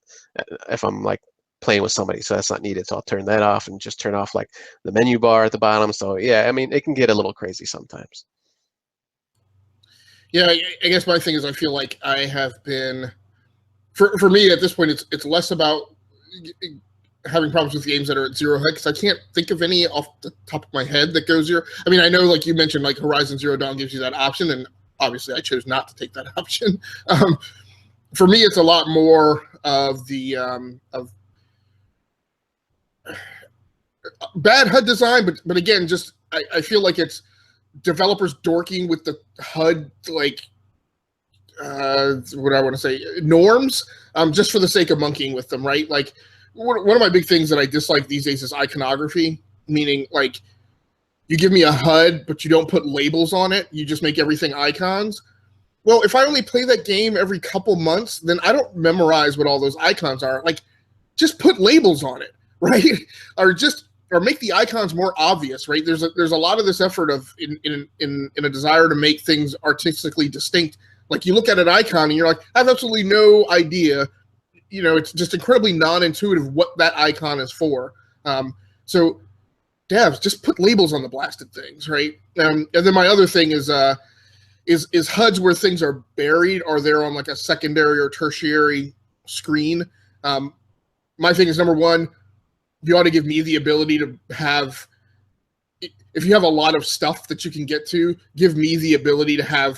if I'm like playing with somebody, so that's not needed. So I'll turn that off and just turn off like the menu bar at the bottom. So yeah, I mean, it can get a little crazy sometimes. Yeah, I guess my thing is I feel like I have been, for me at this point, it's less about having problems with games that are at Zero HUD, because I can't think of any off the top of my head that goes zero. I mean, I know, like you mentioned, like Horizon Zero Dawn gives you that option, and obviously I chose not to take that option. For me, it's a lot more of the of bad HUD design, but again, just I feel like it's developers dorking with the HUD, like what I want to say, norms, just for the sake of monkeying with them, right? Like one of my big things that I dislike these days is iconography, meaning like you give me a HUD, but you don't put labels on it. You just make everything icons. Well, if I only play that game every couple months, then I don't memorize what all those icons are. Like, just put labels on it, right? or make the icons more obvious, right? There's a lot of this effort of in a desire to make things artistically distinct. Like you look at an icon and you're like, I have absolutely no idea. It's just incredibly non-intuitive what that icon is for. So devs, just put labels on the blasted things, right? And then my other thing is HUDs where things are buried, or they're on like a secondary or tertiary screen. My thing is, number one, you ought to give me the ability to have, if you have a lot of stuff that you can get to, give me the ability to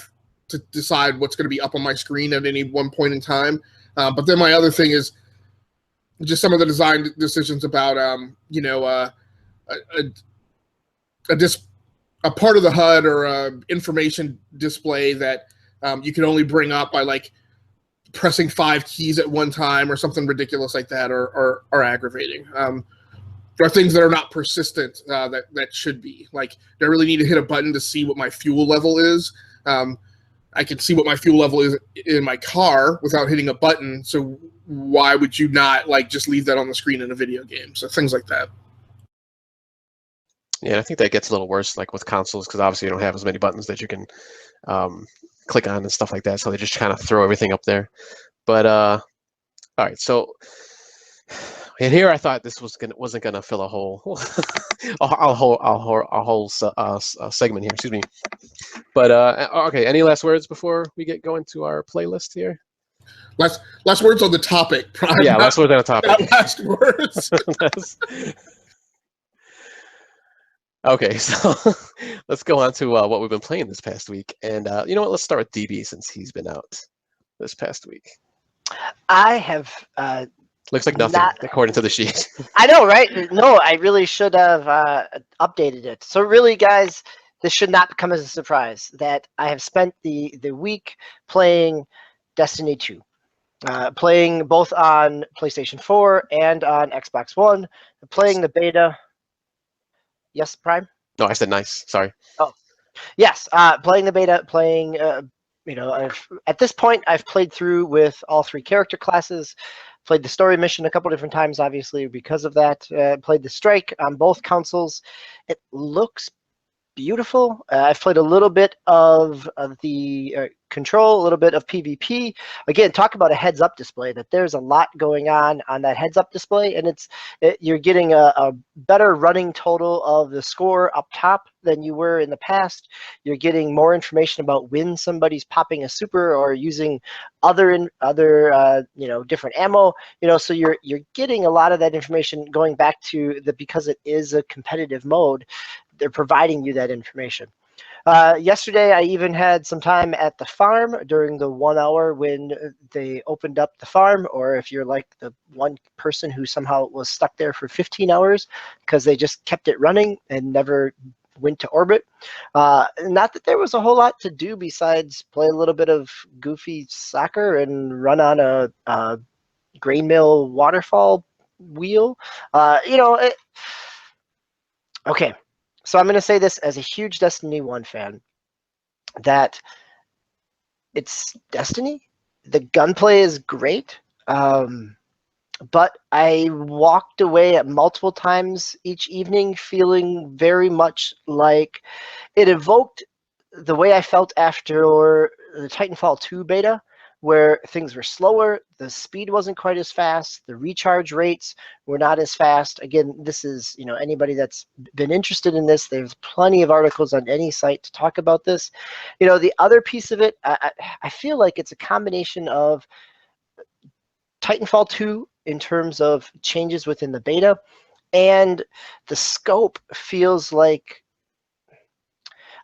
decide what's going to be up on my screen at any one point in time. But then my other thing is just some of the design decisions about, a part of the HUD or a information display that you can only bring up by like pressing 5 keys at one time or something ridiculous like that, are aggravating. There are things that are not persistent that should be. Like, do I really need to hit a button to see what my fuel level is? I can see what my fuel level is in my car without hitting a button. So why would you not like just leave that on the screen in a video game? So things like that. Yeah, I think that gets a little worse, like with consoles, because obviously you don't have as many buttons that you can click on and stuff like that. So they just kind of throw everything up there. But all right, so and here I thought this wasn't gonna fill a whole a whole segment here. Excuse me. But okay, any last words before we get going to our playlist here? Last words on the topic. Prime, yeah, last words on the topic. Last words. Okay, so let's go on to what we've been playing this past week. And you know what? Let's start with DB since he's been out this past week. I have Looks like nothing, according to the sheet. I know, right? No, I really should have updated it. So really, guys, this should not come as a surprise that I have spent the week playing Destiny 2. Playing both on PlayStation 4 and on Xbox One. Playing the beta. Yes, Prime? No, I said nice. Sorry. Oh, yes. Playing the beta, playing, at this point, I've played through with all 3 character classes. Played the story mission a couple different times, obviously, because of that. Played the strike on both consoles. It looks beautiful. I've played a little bit of the control, a little bit of PvP. Again, talk about a heads-up display, that there's a lot going on that heads-up display, and you're getting a better running total of the score up top than you were in the past. You're getting more information about when somebody's popping a super or using other different ammo. So you're getting a lot of that information going back to because it is a competitive mode. They're providing you that information. Yesterday, I even had some time at the farm during the 1 hour when they opened up the farm, or if you're like the one person who somehow was stuck there for 15 hours because they just kept it running and never went to orbit. Not that there was a whole lot to do besides play a little bit of goofy soccer and run on a grain mill waterfall wheel. Okay. So I'm going to say this as a huge Destiny 1 fan, that it's Destiny. The gunplay is great, but I walked away at multiple times each evening feeling very much like it evoked the way I felt after the Titanfall 2 beta, where things were slower, the speed wasn't quite as fast, the recharge rates were not as fast. Again, this is, anybody that's been interested in this, there's plenty of articles on any site to talk about this. The other piece of it, I feel like it's a combination of Titanfall 2 in terms of changes within the beta, and the scope feels like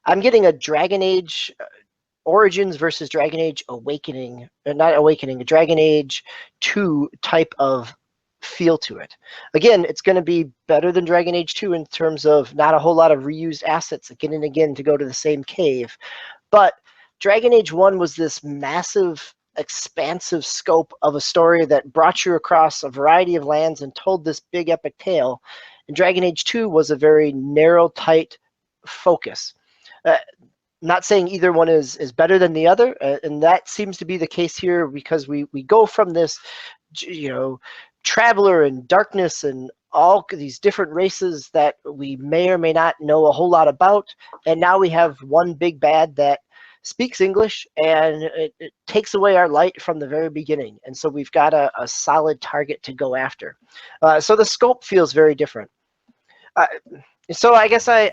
I'm getting a Dragon Age Origins versus Dragon Age Awakening, not Awakening, a Dragon Age 2 type of feel to it. Again, it's going to be better than Dragon Age 2 in terms of not a whole lot of reused assets again and again to go to the same cave. But Dragon Age 1 was this massive, expansive scope of a story that brought you across a variety of lands and told this big epic tale. And Dragon Age 2 was a very narrow, tight focus. Not saying either one is better than the other, and that seems to be the case here, because we go from this, traveler and darkness and all these different races that we may or may not know a whole lot about, and now we have one big bad that speaks English, and it takes away our light from the very beginning, and so we've got a solid target to go after. So the scope feels very different. So I guess So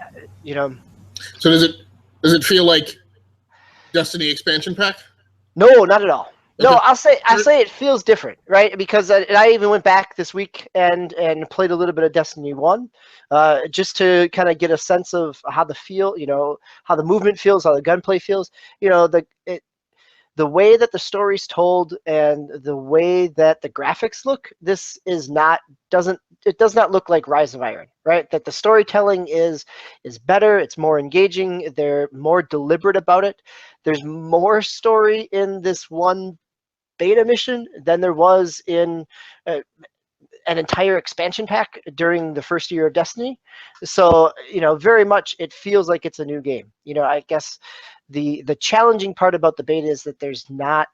does it feel like Destiny expansion pack? No, not at all. No, I'll say it feels different, right? Because I even went back this week and played a little bit of Destiny 1, just to kind of get a sense of how how the movement feels, how the gunplay feels. The way that the story's told and the way that the graphics look, this does not look like Rise of Iron, right? That the storytelling is better, it's more engaging, they're more deliberate about it. There's more story in this one beta mission than there was in an entire expansion pack during the first year of Destiny. So, very much it feels like it's a new game. I guess the challenging part about the beta is that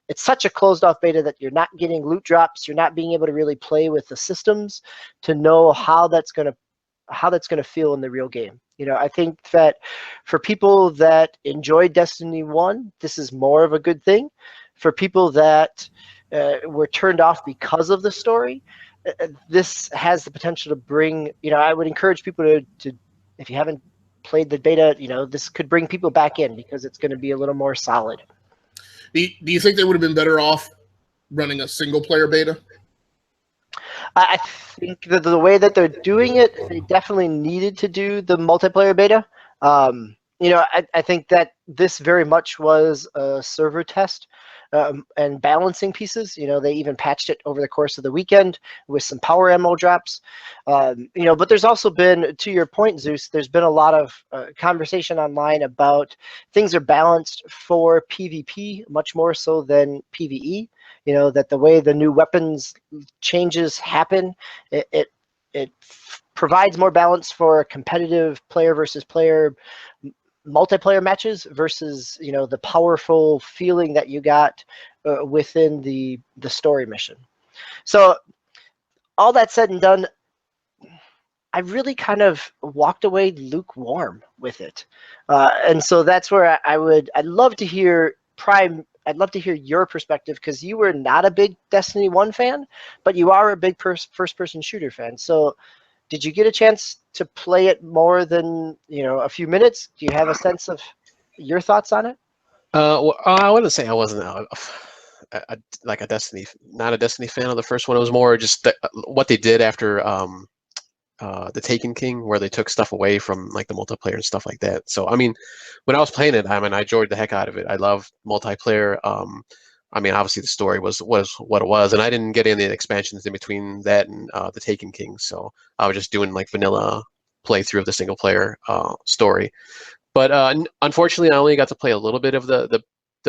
it's such a closed off beta that you're not getting loot drops. You're not being able to really play with the systems to know how that's going to feel in the real game. I think that for people that enjoyed Destiny 1, this is more of a good thing. For people that were turned off because of the story, this has the potential to bring, I would encourage people to if you haven't played the beta, this could bring people back in because it's going to be a little more solid. Do you think they would have been better off running a single player beta? I think that the way that they're doing it, they definitely needed to do the multiplayer beta. I think that this very much was a server test and balancing pieces. They even patched it over the course of the weekend with some power ammo drops. But there's also been, to your point, Zeus, there's been a lot of conversation online about things are balanced for PvP much more so than PvE. That the way the new weapons changes happen, it provides more balance for competitive player versus player multiplayer matches versus the powerful feeling that you got within the story mission. So all that said and done, I really kind of walked away lukewarm with it, and so that's where I'd love to hear Prime. I'd love to hear your perspective, because you were not a big Destiny 1 fan, but you are a big first-person shooter fan. So did you get a chance to play it more than a few minutes? Do you have a sense of your thoughts on it? Well, I wouldn't say I wasn't like a Destiny, not a Destiny fan of the first one. It was more just what they did after the Taken King, where they took stuff away from like the multiplayer and stuff like that. So I mean, when I was playing it, I enjoyed the heck out of it. I love multiplayer. Obviously the story was what it was, and I didn't get any expansions in between that and the Taken King. So I was just doing like vanilla playthrough of the single player story. But unfortunately, I only got to play a little bit of the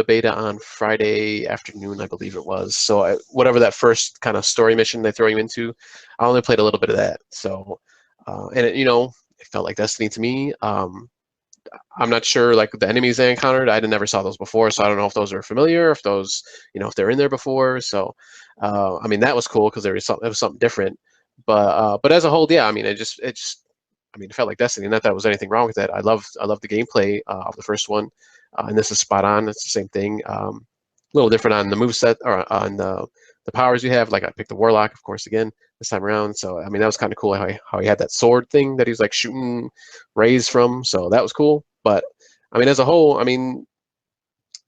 beta on Friday afternoon, I believe it was. So whatever that first kind of story mission they throw you into, I only played a little bit of that. So, and it felt like Destiny to me. I'm not sure, like the enemies they encountered, I never saw those before, so I don't know if those are familiar, if those, if they're in there before. So, that was cool because it was something different. But as a whole, yeah, it felt like Destiny. Not that there was anything wrong with that. I love the gameplay of the first one. And this is spot on. It's the same thing. A little different on the moveset or on the powers you have. Like I picked the Warlock, of course, again this time around. So that was kind of cool how he had that sword thing that he was like shooting rays from. So that was cool. But as a whole,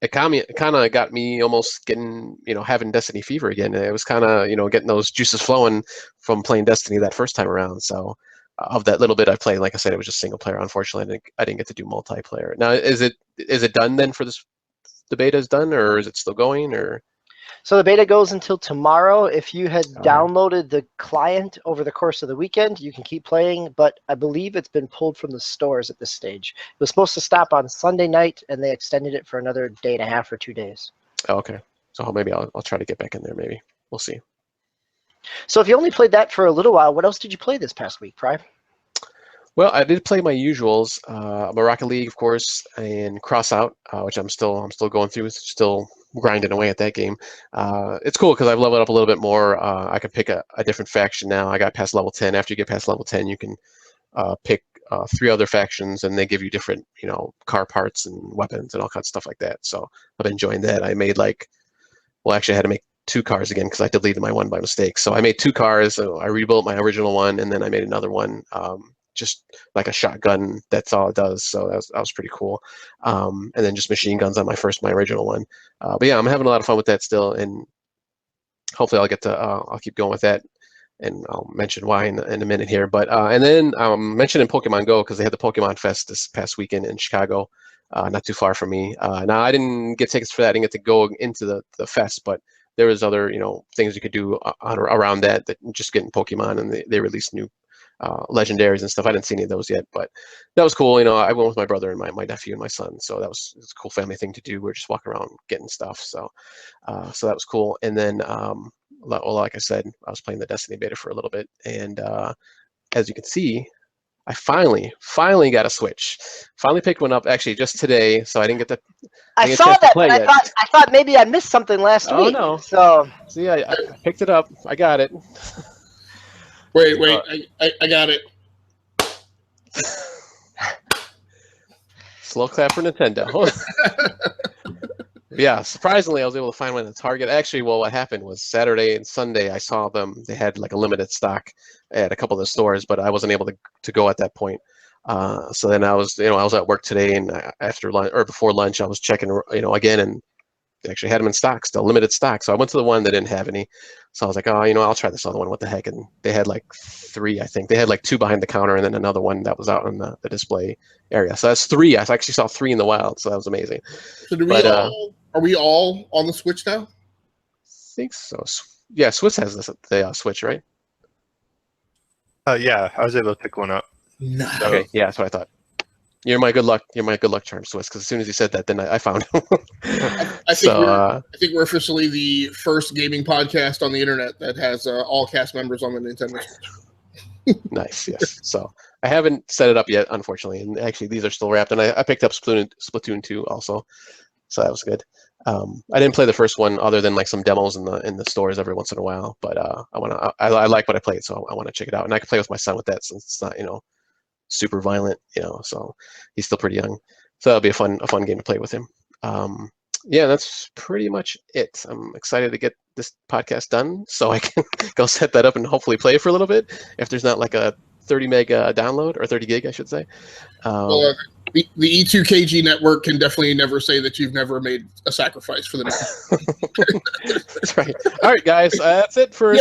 it kind of got me almost getting having Destiny fever again. It was kind of getting those juices flowing from playing Destiny that first time around. So. Of that little bit I played, like I said, it was just single player. Unfortunately, I didn't get to do multiplayer. Now, is it done then for this? The beta is done, or is it still going? Or so the beta goes until tomorrow. If you had downloaded the client over the course of the weekend, you can keep playing. But I believe it's been pulled from the stores at this stage. It was supposed to stop on Sunday night, and they extended it for another day and a half or 2 days. Oh, okay, so maybe I'll try to get back in there. Maybe we'll see. So if you only played that for a little while, what else did you play this past week, Prime? Well, I did play my usuals, Rocket League, of course, and Crossout, which I'm still going through, still grinding away at that game. It's cool because I've leveled up a little bit more. I can pick a different faction now. I got past level 10. After you get past level 10, you can pick 3 other factions, and they give you different, car parts and weapons and all kinds of stuff like that. So I've been enjoying that. I made actually I had to make 2 cars again because I deleted my one by mistake. So I made 2 cars. So I rebuilt my original one, and then I made another one, just like a shotgun. That's all it does. So that was pretty cool. And then just machine guns on my original one. But yeah, I'm having a lot of fun with that still, and hopefully I'll get to I'll keep going with that. And I'll mention why in a minute here. But and then mentioning Pokemon Go because they had the Pokemon Fest this past weekend in Chicago, not too far from me. Now I didn't get tickets for that. I didn't get to go into the fest, but there was other things you could do around that just getting Pokemon, and they released new legendaries and stuff. I didn't see any of those yet, but that was cool. I went with my brother and my nephew and my son, so it was a cool family thing to do. We're just walking around getting stuff, so that was cool. And then like I said, I was playing the Destiny beta for a little bit, and as you can see, I finally got a Switch. Finally picked one up actually just today, so I didn't get to. I saw that, but I thought maybe I missed something last week. Oh no! So yeah, I picked it up. I got it. Wait, I got it. Slow clap for Nintendo. Yeah, surprisingly, I was able to find one at Target. Actually, well, what happened was Saturday and Sunday, I saw them. They had like a limited stock at a couple of the stores, but I wasn't able to go at that point. So then I was at work today, and after lunch or before lunch, I was checking, again, and actually had them in stock, still limited stock. So I went to the one that didn't have any. So I was like, oh, I'll try this other one. What the heck? And they had like 3, I think. They had like 2 behind the counter and then another one that was out in the display area. So that's 3. I actually saw 3 in the wild. So that was amazing. So are we all on the Switch now? I think so. Yeah, Swiss has the Switch, right? Yeah, I was able to pick one up. Nice. So, Okay, yeah, that's what I thought. You're my good luck. You're my good luck charm, Swiss. Because as soon as you said that, then I found him. I think we're officially the first gaming podcast on the internet that has all cast members on the Nintendo Switch. Nice, yes. So I haven't set it up yet, unfortunately. And actually, these are still wrapped. And I picked up Splatoon 2 also, so that was good. I didn't play the first one other than like some demos in the stores every once in a while. But I like what I played, so I want to check it out. And I can play with my son with that since it's not super violent, so he's still pretty young. So that'll be a fun game to play with him. Yeah, that's pretty much it. I'm excited to get this podcast done so I can go set that up and hopefully play for a little bit if there's not like a 30 meg download, or 30 gig, I should say. Well, the E2KG network can definitely never say that you've never made a sacrifice for the network. That's right. All right, guys, that's it for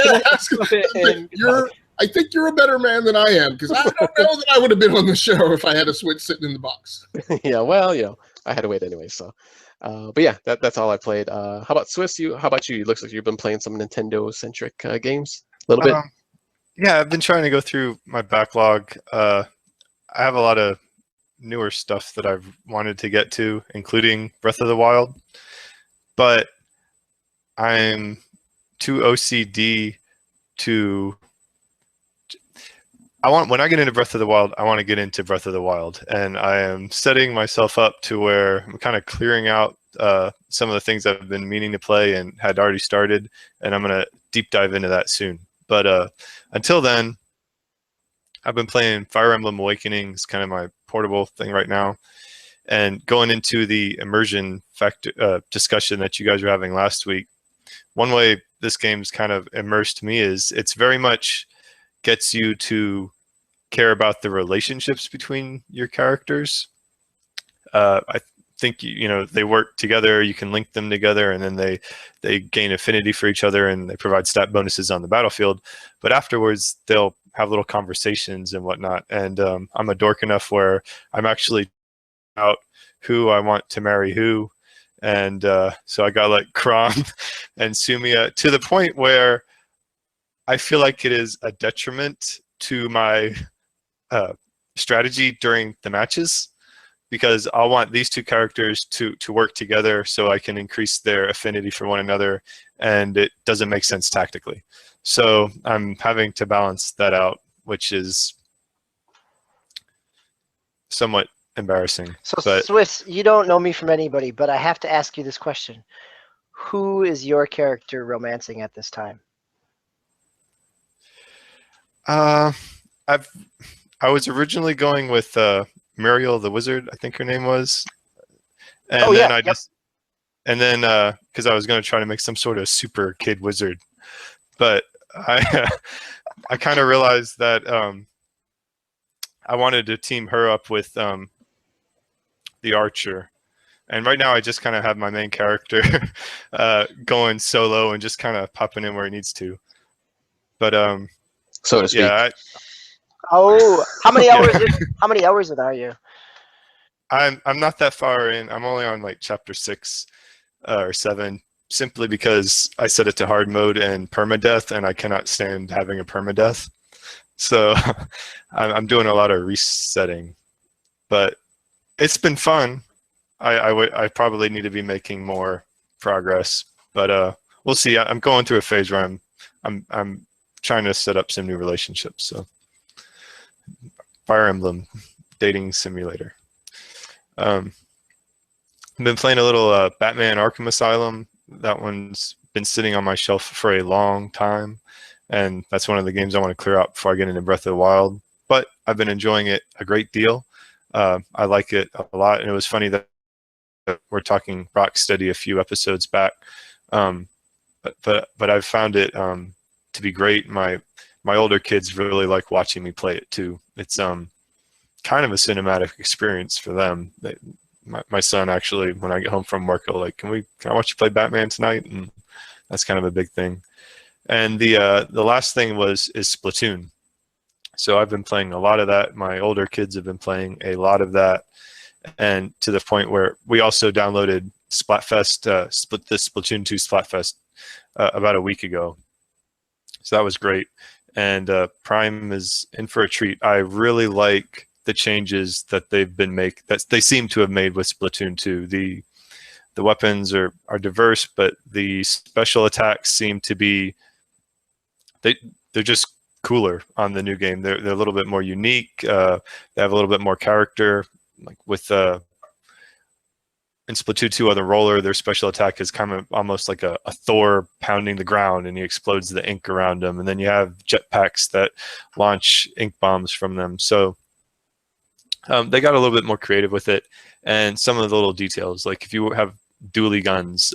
I think you're a better man than I am, because I don't know that I would have been on the show if I had a Switch sitting in the box. Yeah, well, I had to wait anyway. So, but yeah, that's all I played. How about Swiss? How about you? It looks like you've been playing some Nintendo-centric games a little bit. Yeah, I've been trying to go through my backlog. I have a lot of newer stuff that I've wanted to get to, including Breath of the Wild, but I'm too OCD to. When I get into Breath of the Wild, I want to get into Breath of the Wild, and I am setting myself up to where I'm kind of clearing out some of the things I've been meaning to play and had already started, and I'm going to deep dive into that soon. But until then, I've been playing Fire Emblem Awakening. It's kind of my portable thing right now, and going into the immersion factor discussion that you guys were having last week. One way this game's kind of immersed me is it's very much gets you to care about the relationships between your characters. I think they work together. You can link them together, and then they gain affinity for each other, and they provide stat bonuses on the battlefield. But afterwards, they'll have little conversations and whatnot. And I'm a dork enough where I'm actually out who I want to marry who, and so I got like Kron and Sumia to the point where I feel like it is a detriment to my strategy during the matches, because I'll want these two characters to work together so I can increase their affinity for one another, and it doesn't make sense tactically. So I'm having to balance that out, which is somewhat embarrassing. So, Swiss, you don't know me from anybody, but I have to ask you this question. Who is your character romancing at this time? I was originally going with Muriel the Wizard, I think her name was, and then because I was going to try to make some sort of super kid wizard, but I I kind of realized that I wanted to team her up with the archer, and right now I just kind of have my main character going solo and just kind of popping in where he needs to, but so to speak. Yeah. How many hours? How many hours in are you? I'm not that far in. I'm only on like chapter 6 or 7, simply because I set it to hard mode and permadeath, and I cannot stand having a permadeath. So I'm doing a lot of resetting, but it's been fun. I probably need to be making more progress, but we'll see. I'm going through a phase where I'm trying to set up some new relationships. So Fire Emblem dating simulator. I've been playing a little Batman Arkham Asylum. That one's been sitting on my shelf for a long time, and that's one of the games I want to clear out before I get into Breath of the Wild. But I've been enjoying it a great deal. I like it a lot, and it was funny that we're talking Rocksteady a few episodes back, but I've found it to be great. My older kids really like watching me play it too. It's kind of a cinematic experience for them. my son actually, when I get home from work, will like, can I watch you play Batman tonight? And that's kind of a big thing. And the last thing is Splatoon. So I've been playing a lot of that. My older kids have been playing a lot of that, and to the point where we also downloaded Splatfest, the Splatoon 2 Splatfest about a week ago. So that was great. And Prime is in for a treat. I really like the changes that they seem to have made with Splatoon 2. The weapons are diverse, but the special attacks seem to be they're just cooler on the new game. They're a little bit more unique. They have a little bit more character. Like with in Splatoon 2 on the roller, their special attack is kind of almost like a Thor pounding the ground, and he explodes the ink around him. And then you have jetpacks that launch ink bombs from them. So they got a little bit more creative with it, and some of the little details, like if you have dually guns,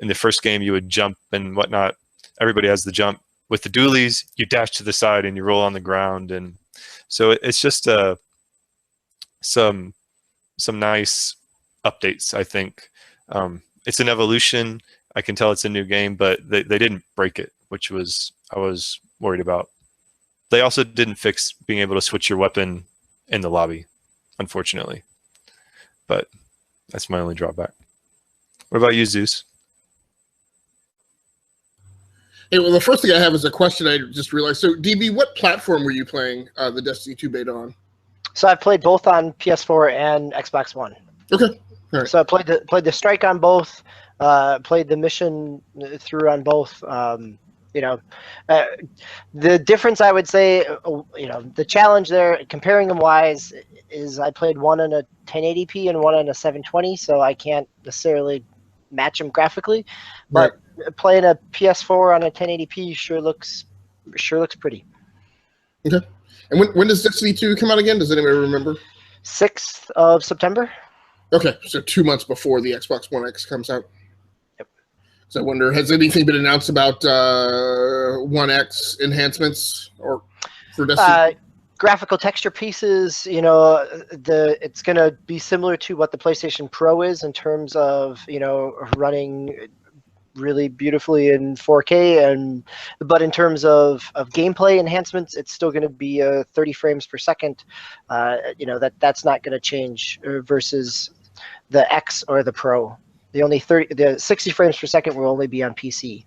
in the first game you would jump and whatnot. Everybody has the jump. With the dualies, you dash to the side and you roll on the ground, and so it's just some nice updates. I think it's an evolution. I can tell it's a new game, but they didn't break it, which I was worried about. They also didn't fix being able to switch your weapon in the lobby, unfortunately. But that's my only drawback. What about you, Zeus? Hey, well, the first thing I have is a question I just realized. So, DB, what platform were you playing the Destiny 2 beta on? So I played both on PS4 and Xbox One. Okay. All right. So I played the strike on both, played the mission through on both. The difference, I would say, the challenge there, comparing them wise, is I played one in a 1080p and one in a 720, so I can't necessarily match them graphically, but playing a PS4 on a 1080p sure looks pretty. Okay. And when does Destiny 2 come out again? Does anybody remember? 6th of September. Okay, so 2 months before the Xbox One X comes out. Yep. So I wonder, has anything been announced about One X enhancements or for Destiny? Graphical texture pieces, it's going to be similar to what the PlayStation Pro is in terms of, running really beautifully in 4K, but in terms of gameplay enhancements, it's still going to be 30 frames per second. That's not going to change versus the X or the Pro. The 60 frames per second will only be on PC,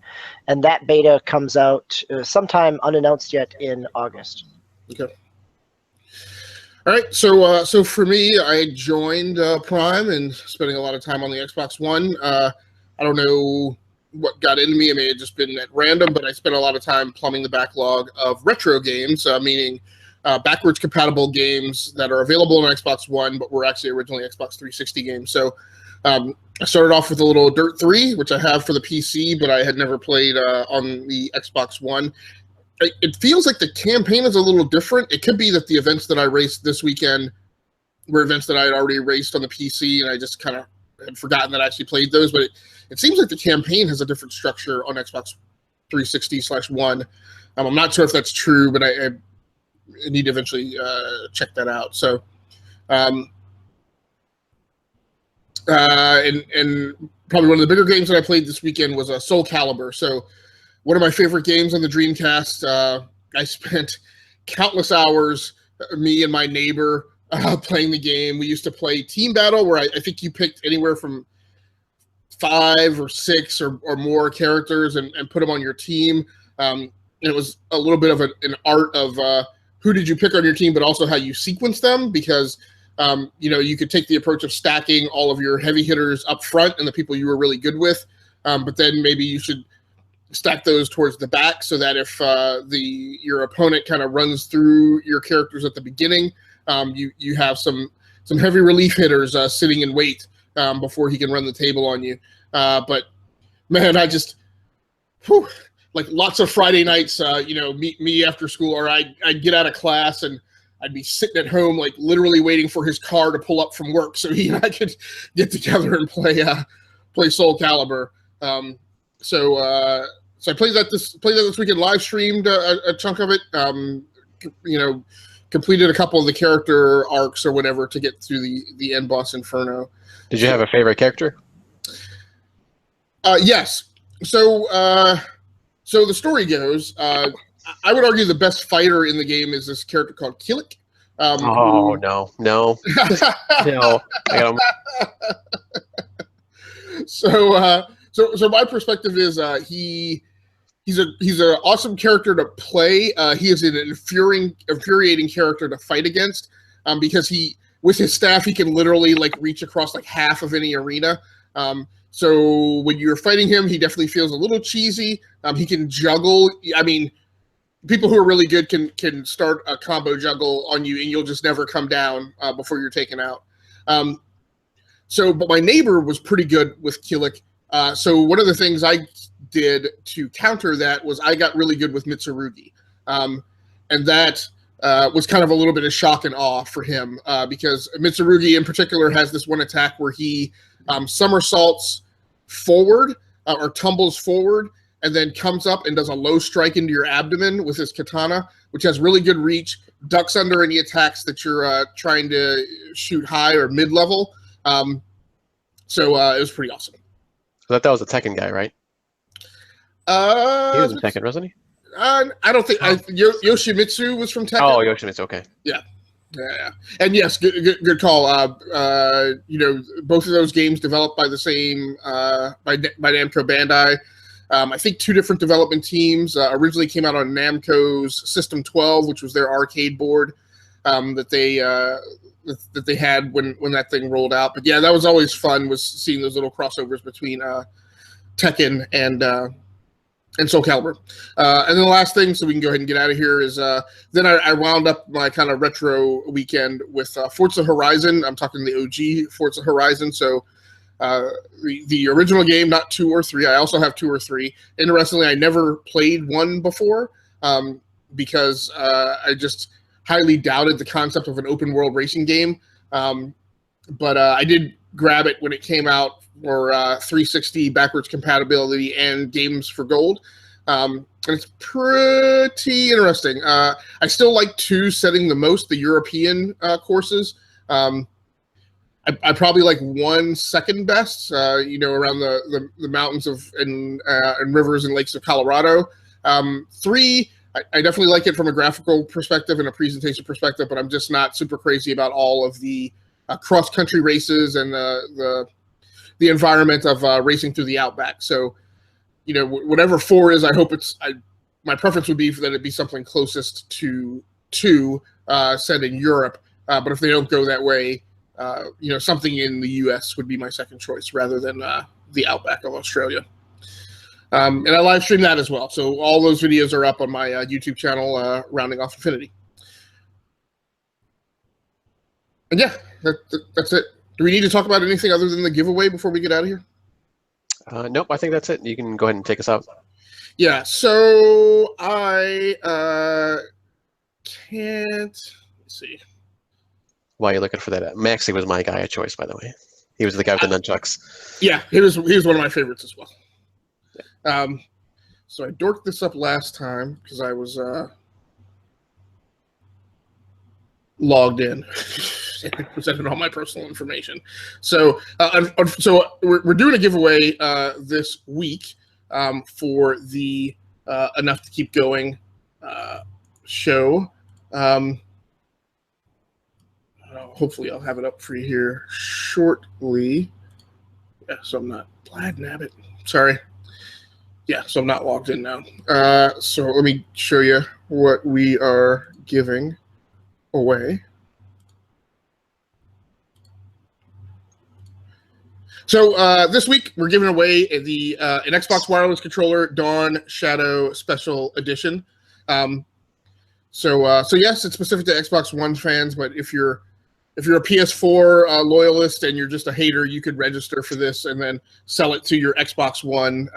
and that beta comes out sometime unannounced yet in August. Okay. All right, so for me, I joined Prime and spending a lot of time on the Xbox One. I don't know what got into me. It may have just been at random, but I spent a lot of time plumbing the backlog of retro games, meaning backwards compatible games that are available on Xbox One, but were actually originally Xbox 360 games. So I started off with a little Dirt 3, which I have for the PC, but I had never played on the Xbox One. It feels like the campaign is a little different. It could be that the events that I raced this weekend were events that I had already raced on the PC, and I just kind of had forgotten that I actually played those. But it seems like the campaign has a different structure on Xbox 360/1. I'm not sure if that's true, but I need to eventually check that out. So, and probably one of the bigger games that I played this weekend was Soul Calibur. So, one of my favorite games on the Dreamcast. I spent countless hours, me and my neighbor, playing the game. We used to play Team Battle, where I think you picked anywhere from 5 or 6 or more characters and put them on your team. And it was a little bit of an art of who did you pick on your team, but also how you sequence them, because you could take the approach of stacking all of your heavy hitters up front and the people you were really good with, but then maybe you should stack those towards the back so that if your opponent kind of runs through your characters at the beginning, you have some heavy relief hitters sitting in wait before he can run the table on you. But man, I just like lots of Friday nights, me after school, or I'd get out of class and I'd be sitting at home, like literally waiting for his car to pull up from work so he and I could get together and play Soul Calibur. So I played that this weekend, live streamed a chunk of it. completed a couple of the character arcs or whatever to get through the end boss Inferno. Did you have a favorite character? Yes. So the story goes, I would argue the best fighter in the game is this character called Killick. No. No. I got So my perspective is he's an awesome character to play. He is an infuriating character to fight against because with his staff he can literally like reach across like half of any arena. So when you're fighting him, he definitely feels a little cheesy. He can juggle. I mean, people who are really good can start a combo juggle on you, and you'll just never come down before you're taken out. But my neighbor was pretty good with Killick. So one of the things I did to counter that was I got really good with Mitsurugi. And that was kind of a little bit of shock and awe for him because Mitsurugi in particular has this one attack where he somersaults forward or tumbles forward and then comes up and does a low strike into your abdomen with his katana, which has really good reach, ducks under any attacks that you're trying to shoot high or mid-level. So it was pretty awesome. I thought that was a Tekken guy, right? He was in Tekken, wasn't he? I don't think Yoshimitsu was from Tekken. Oh, Yoshimitsu, okay. Yeah, and yes, good call. Both of those games developed by the same by Namco Bandai. I think two different development teams. Originally came out on Namco's System 12, which was their arcade board that they had when that thing rolled out. But yeah, that was always fun, was seeing those little crossovers between Tekken and Soul Calibur. And then the last thing, so we can go ahead and get out of here, is then I wound up my kind of retro weekend with Forza Horizon. I'm talking the OG Forza Horizon. So the original game, not 2 or 3. I also have 2 or 3. Interestingly, I never played 1 before because I just highly doubted the concept of an open world racing game. But I did grab it when it came out for 360 backwards compatibility and games for gold. And it's pretty interesting. I still like 2 setting the most, the European courses. I probably like 1 second best, around the mountains and rivers and lakes of Colorado. 3, I definitely like it from a graphical perspective and a presentation perspective, but I'm just not super crazy about all of the cross-country races and the environment of racing through the outback. So, whatever 4 is, I hope my preference would be that it be something closest to 2 set in Europe. But if they don't go that way, something in the U.S. would be my second choice rather than the outback of Australia. And I live stream that as well. So all those videos are up on my YouTube channel, Rounding Off Infinity. And yeah, that's it. Do we need to talk about anything other than the giveaway before we get out of here? Nope, I think that's it. You can go ahead and take us out. Yeah, so I can't, let's see. While you're looking for that, Maxie was my guy of choice, by the way. He was the guy with the nunchucks. Yeah, he was one of my favorites as well. So I dorked this up last time because I was logged in and presented all my personal information. So we're doing a giveaway this week for the Enough to Keep Going show. Hopefully I'll have it up for you here shortly. Yeah, so I'm not glad nabbit. Sorry. Yeah, so I'm not logged in now. So let me show you what we are giving away. So this week we're giving away an Xbox wireless controller Dawn Shadow Special Edition. So yes, it's specific to Xbox One fans, but if you're a PS4 loyalist and you're just a hater, you could register for this and then sell it to your Xbox One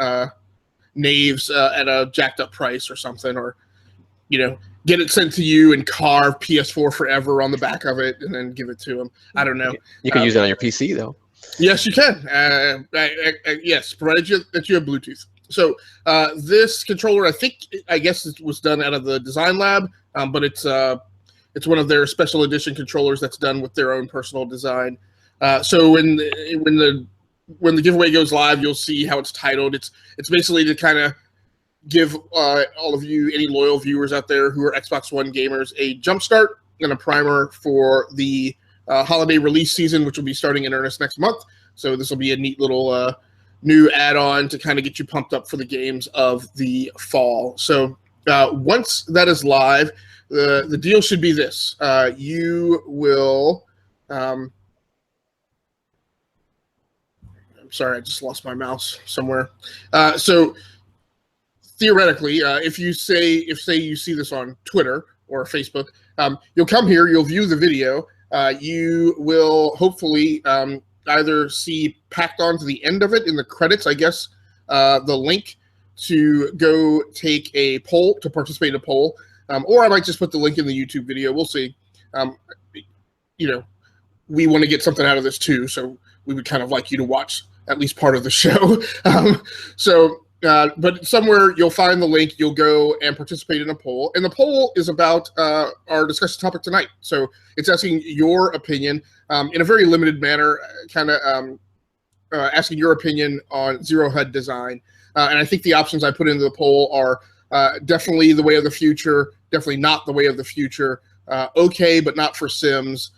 knaves at a jacked up price or something, or get it sent to you and carve PS4 Forever on the back of it and then give it to them. I don't know. You can use it on your PC though. Yes, you can. Yes, provided that you have Bluetooth. So this controller, I guess it was done out of the design lab, but it's It's one of their special edition controllers that's done with their own personal design. So when the giveaway goes live, you'll see how it's titled. It's basically to kind of give all of you, any loyal viewers out there who are Xbox One gamers, a jumpstart and a primer for the holiday release season, which will be starting in earnest next month. So this will be a neat little new add-on to kind of get you pumped up for the games of the fall. So once that is live, the deal should be this. You will... I'm sorry, I just lost my mouse somewhere. So theoretically, if say you see this on Twitter or Facebook, you'll come here, you'll view the video. You will hopefully either see packed onto the end of it in the credits, I guess, the link to go take a poll, to participate in a poll, or I might just put the link in the YouTube video. We'll see. You know, we want to get something out of this too, so we would kind of like you to watch at least part of the show. But somewhere you'll find the link, you'll go and participate in a poll. And the poll is about our discussion topic tonight. So it's asking your opinion in a very limited manner, kind of asking your opinion on Zero HUD design. And I think the options I put into the poll are definitely the way of the future, definitely not the way of the future, okay, but not for Sims,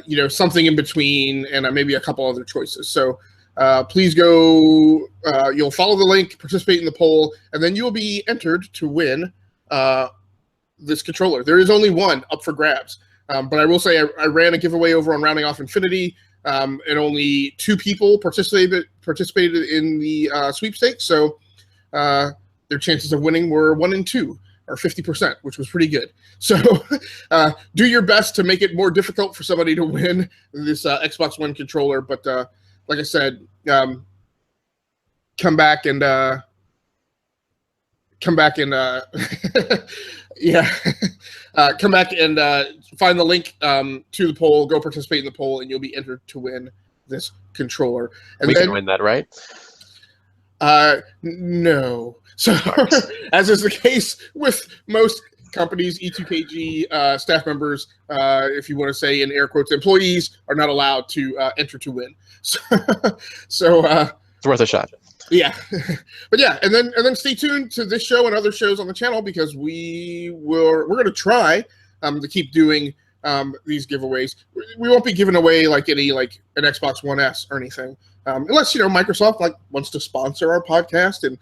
you know, something in between, and maybe a couple other choices. So please go, you'll follow the link, participate in the poll, and then you'll be entered to win this controller. There is only one up for grabs. But I will say I ran a giveaway over on Rounding Off Infinity, and only 2 people participated in the sweepstakes. So their chances of winning were 1 in 2, or 50%, which was pretty good. So do your best to make it more difficult for somebody to win this Xbox One controller. But like I said, come back and yeah, come back and find the link to the poll, go participate in the poll, and you'll be entered to win this controller. And we can win that, right? No. So, as is the case with most companies, E2KG staff members, if you want to say in air quotes, employees, are not allowed to enter to win. So, it's worth a shot. Yeah, but yeah, and then stay tuned to this show and other shows on the channel, because we're going to try to keep doing these giveaways. We won't be giving away like an Xbox One S or anything, unless, you know, Microsoft wants to sponsor our podcast and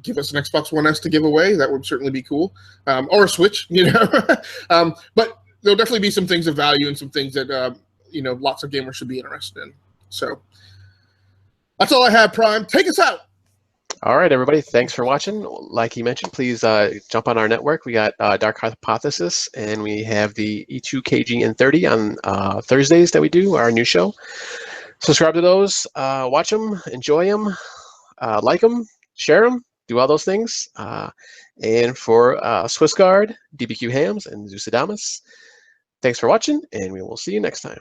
give us an Xbox One S to give away. That would certainly be cool, or a Switch, you know. But there'll definitely be some things of value and some things that you know, lots of gamers should be interested in. So that's all I have, Prime. Take us out. All right, everybody. Thanks for watching. Like he mentioned, please jump on our network. We got Dark Hypothesis, and we have the E2KG and 30 on Thursdays that we do, our new show. Subscribe to those. Watch them. Enjoy them. Like them. Share them. Do all those things. And for SwissGuard, DBQ Hams, and Zeus Adamus, thanks for watching, and we will see you next time.